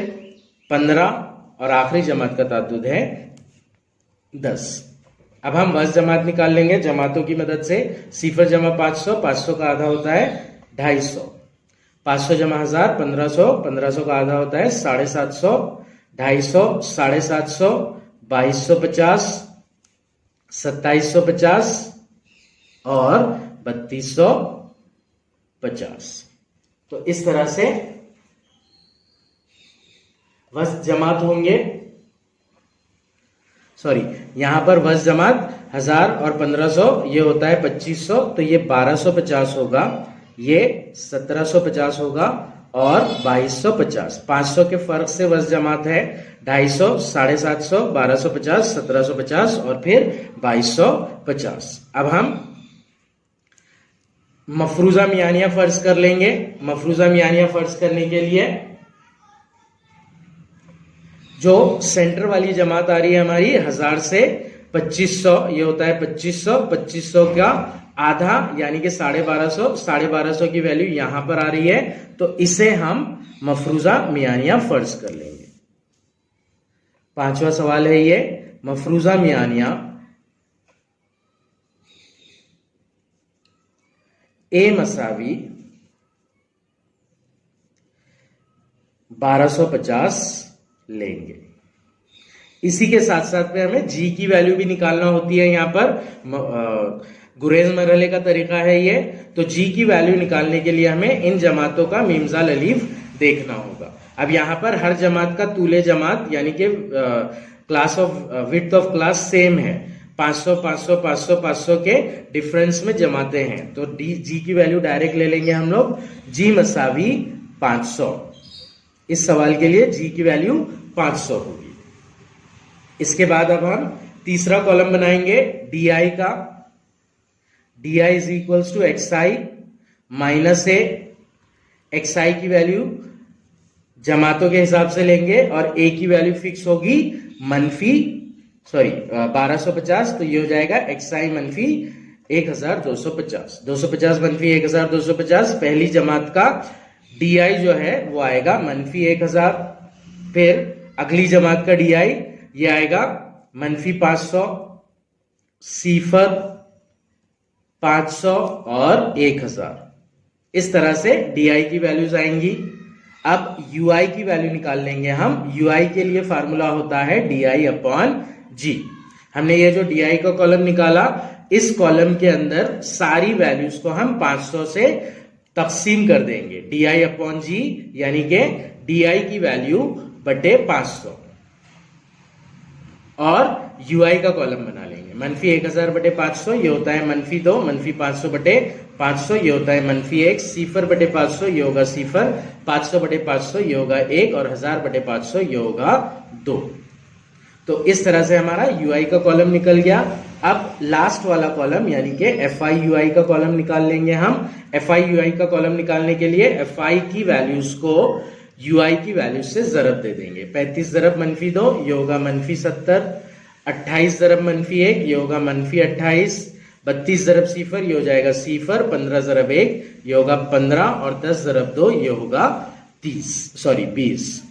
15, और आखिरी जमात का ताद्दुद है 10। अब हम वज़ जमात निकाल लेंगे जमातों की मदद से। सिफर जमा 500, 500 का आधा होता है 250, 500 जमा 1000, 1500, 1500 का आधा होता है 750, 250, 750, 2250, 2750 और 3250। तो इस तरह से वज़ जमात होंगे। सॉरी, यहां पर वज़ जमात 1000 और 1500 ये होता है 2500, तो ये 1250 होगा, ये 1750 होगा और 2250। 500 के फर्क से वज़ जमात है 250, 750, 1250, 1750 और फिर 2250। अब हम मफरूजा मियानिया फर्ज कर लेंगे। मफरूजा मियानिया फर्ज करने के लिए जो सेंटर वाली जमात आ रही है हमारी 1000 से 2500, ये होता है 2500, 2500 का आधा यानी कि 1250, 1250 की वैल्यू यहां पर आ रही है, तो इसे हम मफरूजा मियानिया फर्ज कर लेंगे। 5वां सवाल है ये, मफरूजा मियानिया ए मसावी 1250 लेंगे। इसी के साथ साथ में हमें जी की वैल्यू भी निकालना होती है। यहां पर गुरेज मरहले का तरीका है ये, तो जी की वैल्यू निकालने के लिए हमें इन जमातों का मीमजाल अलीफ देखना होगा। अब यहां पर हर जमात का तूले जमात यानी कि class of width of class same है। 500 500 500 500 के डिफरेंस में जमाते हैं, तो जी की वैल्यू डायरेक्ट ले लेंगे हम लोग। जी मसावी 500, इस सवाल के लिए जी की वैल्यू 500 होगी। इसके बाद अब हम तीसरा कॉलम बनाएंगे डी आई का। D I is equals to X I minus A. X I की वैल्यू जमातों के हिसाब से लेंगे और ए की वैल्यू फिक्स होगी मनफी 1250, तो ये हो जाएगा एक्स आई मनफी 1250। 250 मनफी 1250, पहली जमात का डी आई जो है वो आएगा मनफी 1000। फिर अगली जमात का डी आई ये आएगा मनफी 500, सिफर 500 और 1000। इस तरह से डी आई की वैल्यूज आएंगी। अब यू आई की वैल्यू निकाल लेंगे हम। यू आई के लिए फार्मूला होता है डी आई अपॉन जी। हमने ये जो डी आई का कॉलम निकाला, इस कॉलम के अंदर सारी वैल्यूज को हम 500 से तकसीम कर देंगे। डी आई अपॉन जी यानी कि डी आई की वैल्यू बटे 500, और यू आई का कॉलम बना लेंगे। मनफी 1000 बटे 500 ये होता है मनफी 2, मनफी 500 बटे 500 ये होता है मनफी 1, सिफर बटे 500 ये होगा सिफर, 500 बटे 500 ये होगा 1 और 1000 बटे 500 ये होगा 2। तो इस तरह से हमारा यूआई का कॉलम निकल गया। अब लास्ट वाला कॉलम यानी कि FI/UI का कॉलम निकाल लेंगे हम। FI/UI का कॉलम निकालने के लिए FI की वैल्यूज को UI की वैल्यूज से ज़रब दे देंगे। 35 ज़रब -2 ये होगा -70, 28 ज़रब -1 ये होगा -28, 32 ज़रब 0 ये हो जाएगा 0, 15 ज़रब 1 ये होगा 15 और 10 ज़रब 2 ये होगा 20।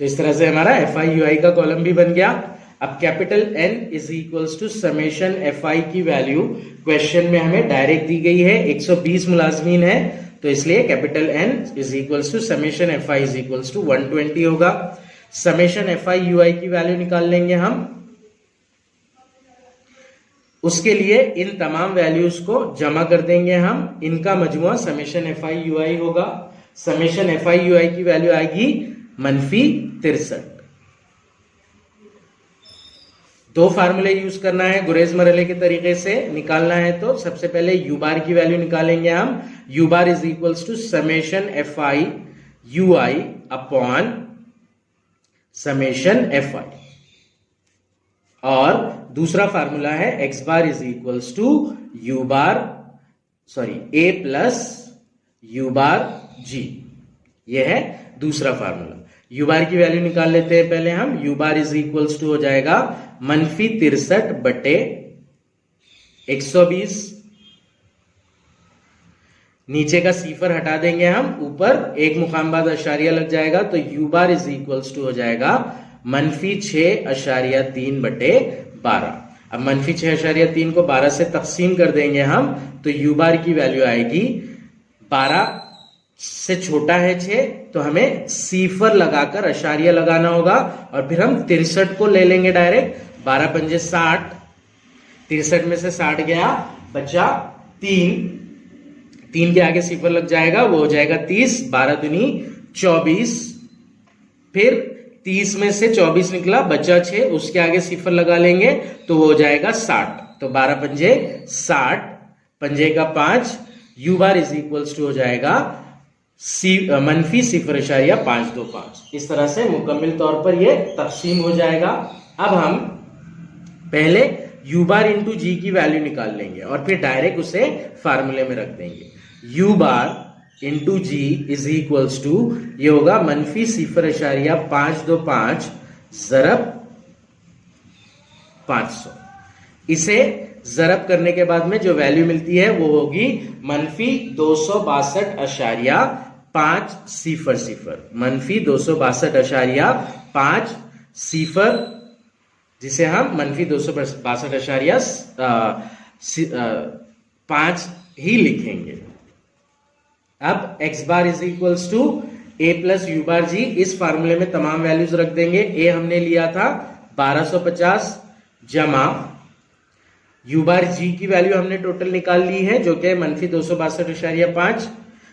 तो इस तरह से हमारा FI/UI का कॉलम भी बन गया। अब capital N is equals to summation FI की वैल्यू क्वेश्चन में हमें डायरेक्ट दी गई है, 120 मुलाजमीन है, तो इसलिए capital N is equals to summation FI is equals to 120 होगा। समेशन FI/UI की वैल्यू निकाल लेंगे हम। उसके लिए इन तमाम वैल्यूज को जमा कर देंगे हम, इनका मजमुआ समेशन FI/UI होगा। समेशन FI/UI की वैल्यू आएगी -63। दो फार्मूले यूज करना है गुरेज मरहले के तरीके से निकालना है। तो सबसे पहले यू बार की वैल्यू निकालेंगे हम। U bar is equals to summation FI/UI upon summation FI, और दूसरा फार्मूला है X bar is equals to A plus U bar G। यह है दूसरा फार्मूला। यू बार की वैल्यू निकाल लेते हैं पहले हम। U bar is equals to हो जाएगा -63 बटे 120। नीचे का सिफर हटा देंगे हम, ऊपर एक मुकाम बाद अशारिया लग जाएगा, तो U bar is equals to हो जाएगा -6.3 बटे 12। अब -6.3 को 12 से तकसीम कर देंगे हम, तो यू बार की वैल्यू आएगी 12 से छोटा है 6, तो हमें सिफर लगाकर अशारिया लगाना होगा, और फिर हम 63 को ले लेंगे डायरेक्ट। 12 पंजे 60, 63 में से 60 गया, बचा 3 के आगे सिफर लग जाएगा, वो हो जाएगा 30, 12 दूनी 24, फिर 30 में से 24 निकला, बचा 6, उसके आगे सिफर लगा लेंगे तो वो हो जाएगा 60। तो 12 पंजे 60, पंजे का 5, U bar is equals to हो जाएगा -0.525। इस तरह से मुकम्मल तौर पर यह तकसीम हो जाएगा। अब हम पहले यू बार इंटू जी की वैल्यू निकाल लेंगे और फिर डायरेक्ट उसे फार्मूले में रख देंगे। U bar into G is equals to, ये होगा -0.525 ज़रब 500। इसे ज़रब करने के बाद में जो वैल्यू मिलती है वो होगी -262.500, -262.500, जिसे हम -262.5 ही लिखेंगे। अब x bar is equals to A plus U bar G, इस फार्मूले में तमाम वैल्यूज रख देंगे। A हमने लिया था 1250 जमा यू बार जी की वैल्यू हमने टोटल निकाल ली है, जो कि -262.5।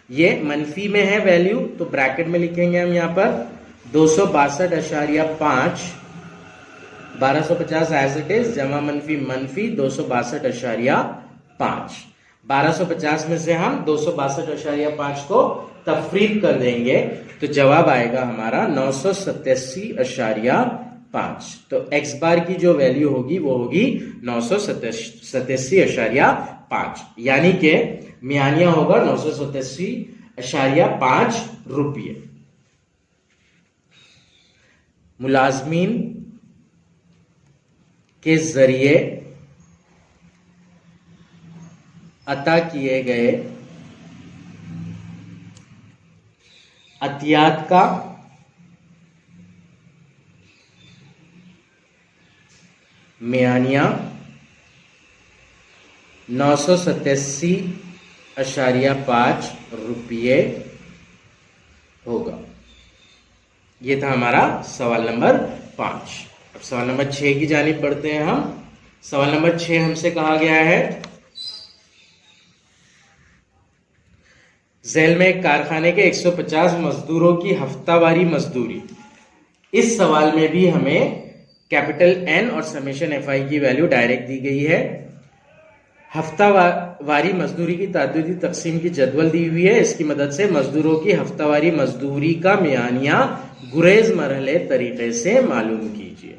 ये मनफी में है वैल्यू, तो ब्रैकेट में लिखेंगे हम यहाँ पर 262.5, 1250 एज इट इज, जमा मनफी 262.5। 1250 में से हम 262.5 को तफरीक कर देंगे तो जवाब आएगा हमारा 987.5। तो एक्स बार की जो वैल्यू होगी वो होगी 987.5, यानी कि मियानिया होगा 987.5 रुपये। मुलाजमीन के जरिए अता किए गए अतियात का मियानिया 987.5 रुपये होगा। ये था हमारा सवाल नंबर 5। अब सवाल नंबर 6 की जानिब बढ़ते हैं हम। सवाल नंबर 6 हमसे कहा गया है, झेल में एक कारखाने के 150 मजदूरों की हफ्तावारी मजदूरी। इस सवाल में भी हमें कैपिटल एन और समेशन FI की वैल्यू डायरेक्ट दी गई है। हफ्तावारी मजदूरी की तादादी तकसीम की जदवल दी हुई है। इसकी मदद से मजदूरों की हफ्तावारी मजदूरी का मियानिया गुरेज मरहले तरीके से मालूम कीजिए।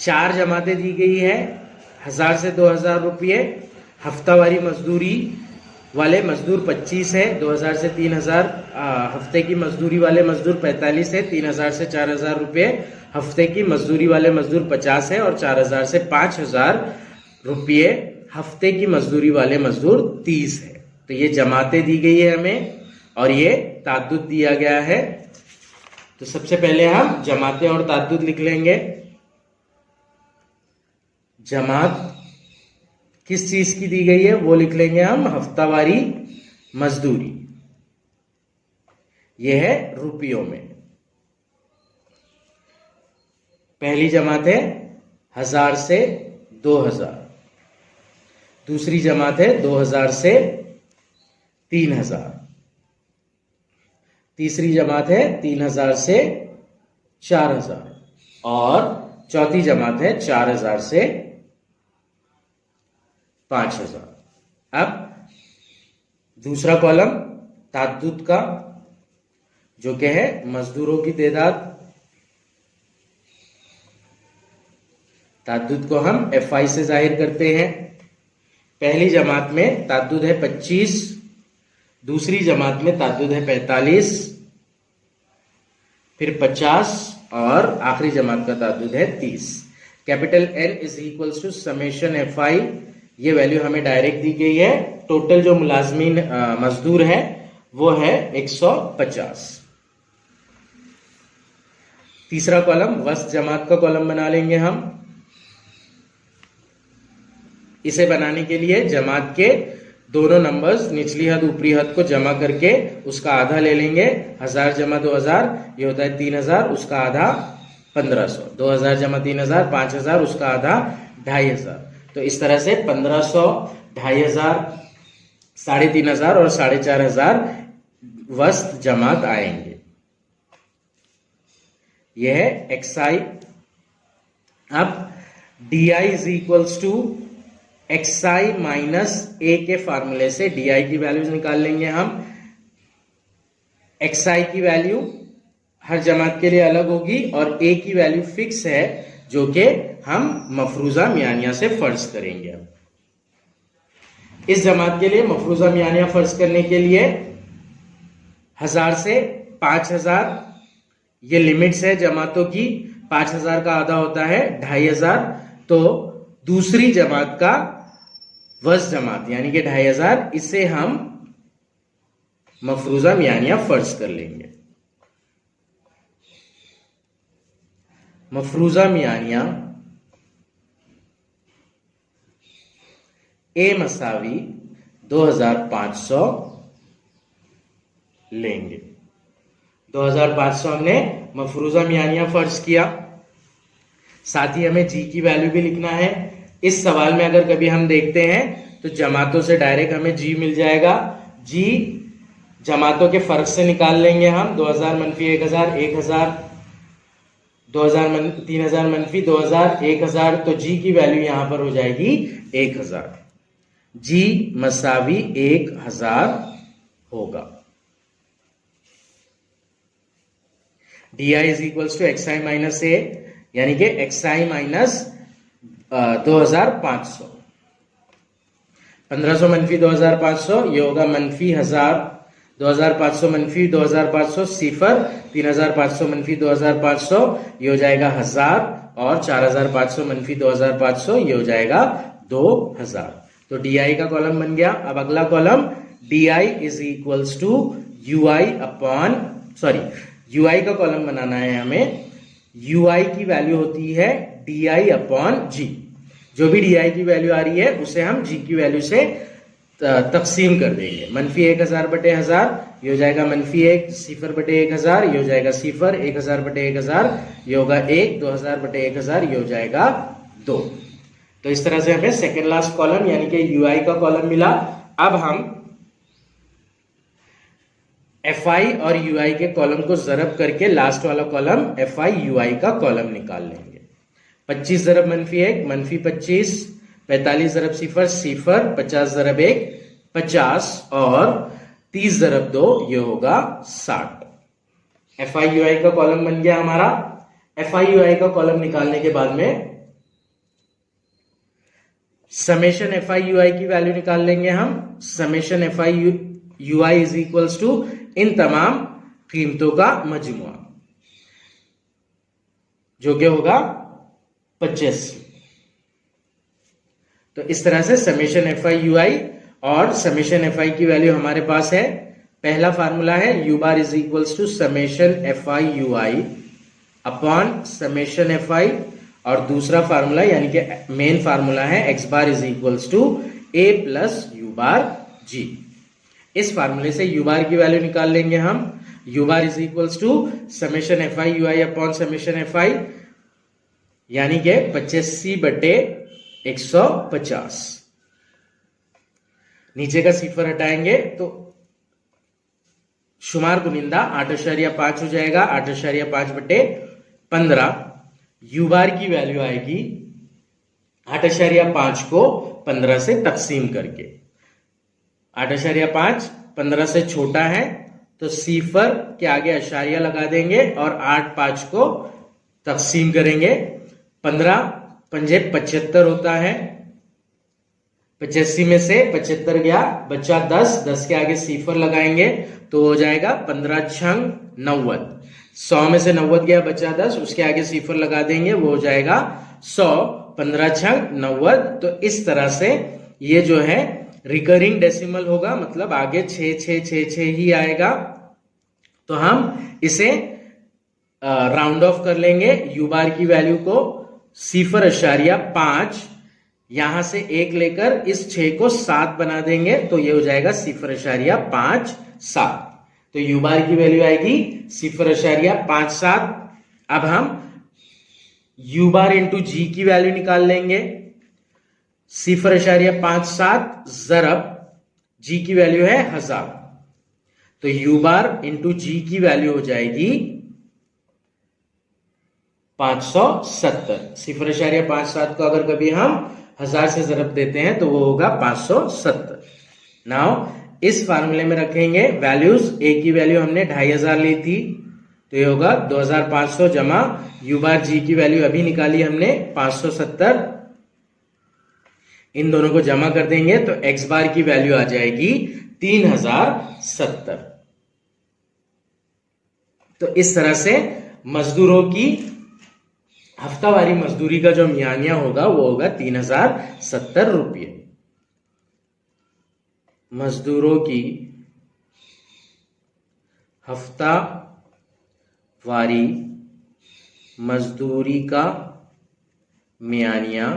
4 जमातें दी गई है, 1000 से 2000 रुपये। हफ्तावारी मजदूरी वाले मजदूर 25 है, 2000 से 3000। हफ्ते की मजदूरी वाले मजदूर 45 है, 3000 से 4000 रुपये। हफ्ते की मजदूरी वाले मजदूर 50 है और 4000 से 5000 रुपये। हफ्ते की मजदूरी वाले मजदूर 30 है। तो ये जमातें दी गई है हमें और ये ताद्दुद दिया गया है। तो सबसे पहले हम जमातें और ताद्दुद लिख लेंगे। जमात किस चीज की दी गई है वो लिख लेंगे हम, हफ्तावारी मजदूरी। यह है रुपयों में। पहली जमात है 1000 से 2000। दूसरी जमात है 2000 से 3000। तीसरी जमात है 3000 से 4000 और चौथी जमात है 4000 से 5000। अब दूसरा कॉलम ताद्दुद का, जो कि है मजदूरों की तादाद। ताद्दुद को हम FI से जाहिर करते हैं। पहली जमात में ताद्दुद है 25, दूसरी जमात में ताद्दुद है 45, फिर 50 और आखिरी जमात का ताद्दुद है 30। Capital N is equals to summation FI। ये वैल्यू हमें डायरेक्ट दी गई है। टोटल जो मुलाजमीन मजदूर है वो है 150। तीसरा कॉलम वस्त जमात का कॉलम बना लेंगे हम। इसे बनाने के लिए जमात के दोनों नंबर्स, निचली हद ऊपरी हद को जमा करके उसका आधा ले लेंगे। 1000 जमा 2000 ये होता है 3000, उसका आधा 1500। 2000 जमा 3000 5000, उसका आधा 2500। तो इस तरह से 1500, 2500, 3500 और 4500 वस्त जमात आएंगे। यह है XI। अब DI is equals to XI minus A के फार्मूले से DI की वैल्यूज निकाल लेंगे हम। XI की वैल्यू हर जमात के लिए अलग होगी और A की वैल्यू फिक्स है, जो कि हम मफरूजा मियानिया से फर्ज करेंगे। इस जमात के लिए मफरूजा मियानिया फर्ज करने के लिए 1000 से 5000 ये लिमिट्स है जमातों की। 5000 का आधा होता है 2500। तो दूसरी जमात का वस्त जमात यानी कि 2500, इसे हम मफरूजा मियानिया फर्ज कर लेंगे। मफरूजा मियानिया A मसावी 2500 लेंगे। 2500 हमने मफरूजा मियानिया फर्ज किया। साथ ही हमें जी की वैल्यू भी लिखना है। इस सवाल में अगर कभी हम देखते हैं तो जमातों से डायरेक्ट हमें जी मिल जाएगा। जी जमातों के फर्क से निकाल लेंगे हम। 2000 मनफी 1000 1000, 2000 3000 मनफी 2000 1000। तो जी की वैल्यू यहां पर हो जाएगी 1000। जी मसावी 1000 होगा। DI is equals to XI minus A, यानी कि XI माइनस 2500। 1500 मनफी 2500 ये होगा मनफी 1000। 2500 मनफी 2500 सिफर। 3500 मनफी 2500 ये हो जाएगा 1000 और 4500 मनफी 2500 ये हो जाएगा 2000। तो DI का कॉलम बन गया। अब अगला column DI is equals to UI upon UI का कॉलम बनाना है हमें। UI की वैल्यू होती है DI अपॉन G। जो भी DI की वैल्यू आ रही है उसे हम G की वैल्यू से तकसीम कर देंगे। मनफी 1000 बटे 1000 ये हो जाएगा मनफी 1। सिफर बटे 1000 ये हो जाएगा सिफर। 1000 बटे 1000 ये होगा 1। 2000 बटे 1000 ये हो जाएगा 2। तो इस तरह से हमें सेकेंड लास्ट कॉलम यानी कि UI का कॉलम मिला। अब हम FI और UI के कॉलम को जरब करके लास्ट वाला कॉलम FI UI का कॉलम निकाल लेंगे। 25 जरब मनफी 1 मनफी 25, 45 जरब सिफर सिफर, 50 जरब 1 50 और 30 जरब 2 ये होगा 60। FI UI का कॉलम बन गया हमारा। FI UI का कॉलम निकालने के बाद में summation F I U I की वैल्यू निकाल लेंगे हम। Summation F I U I is equals to इन तमाम कीमतों का मजमुआ, जो कि होगा 85। तो इस तरह से समेशन एफ आई यू आई और समेशन एफ आई की वैल्यू हमारे पास है। पहला फार्मूला है U bar is equals to summation F I U I upon summation F I, और दूसरा फार्मूला यानी कि मेन फार्मूला है X bar is equals to A plus U bar G. इस फार्मूले से यू बार की वैल्यू निकाल लेंगे हम। U bar is equals to summation F I U I upon summation F I, यानी कि 85/150। नीचे का सिफर हटाएंगे तो शुमार कुनिंदा 8.5 हो जाएगा। 8.5/15। यू बार की वैल्यू आएगी 8.5 को 15 से तकसीम करके। 8.5 15 से छोटा है तो सिफर के आगे अशारिया लगा देंगे और 8 को तकसीम करेंगे। 15 पंजे 75 होता है। 85 में से 75 गया, बचा 10 के आगे सिफर लगाएंगे तो हो जाएगा 15 छंग 90। 100 में से 90 गया, बचा 10, उसके आगे सिफर लगा देंगे, वो हो जाएगा 100। 15 छंग 90। तो इस तरह से ये जो है रिकरिंग डेसिमल होगा, मतलब आगे 6 ही आएगा। तो हम इसे राउंड ऑफ कर लेंगे। यू बार की वैल्यू को 0.5, यहां से 1 लेकर इस 6 को 7 बना देंगे तो ये हो जाएगा 0.57। तो यू बार की वैल्यू आएगी 0.57। अब हम यू बार इंटू जी की वैल्यू निकाल लेंगे। 0.57 ज़रब जी की वैल्यू है 1000, तो यू बार इंटू जी की वैल्यू हो जाएगी 570। 0.57 को अगर कभी हम 1000 से ज़रब देते हैं तो वो होगा 570। नाउ इस फार्मूले में रखेंगे वैल्यूज। ए की वैल्यू हमने 2500 ली थी, तो ये होगा 2500 जमा यू बार जी की वैल्यू अभी निकाली हमने 570। इन दोनों को जमा कर देंगे तो एक्स बार की वैल्यू आ जाएगी 3070। तो इस तरह से मजदूरों की हफ्तावारी मजदूरी का जो मियानिया होगा वो होगा 3070 रुपये। मजदूरों की हफ्तावारी मजदूरी का मियानिया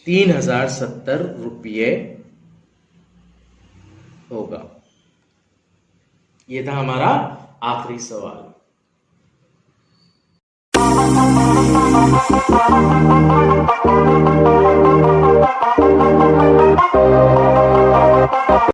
3070 रुपये होगा। ये था हमारा आखिरी सवाल।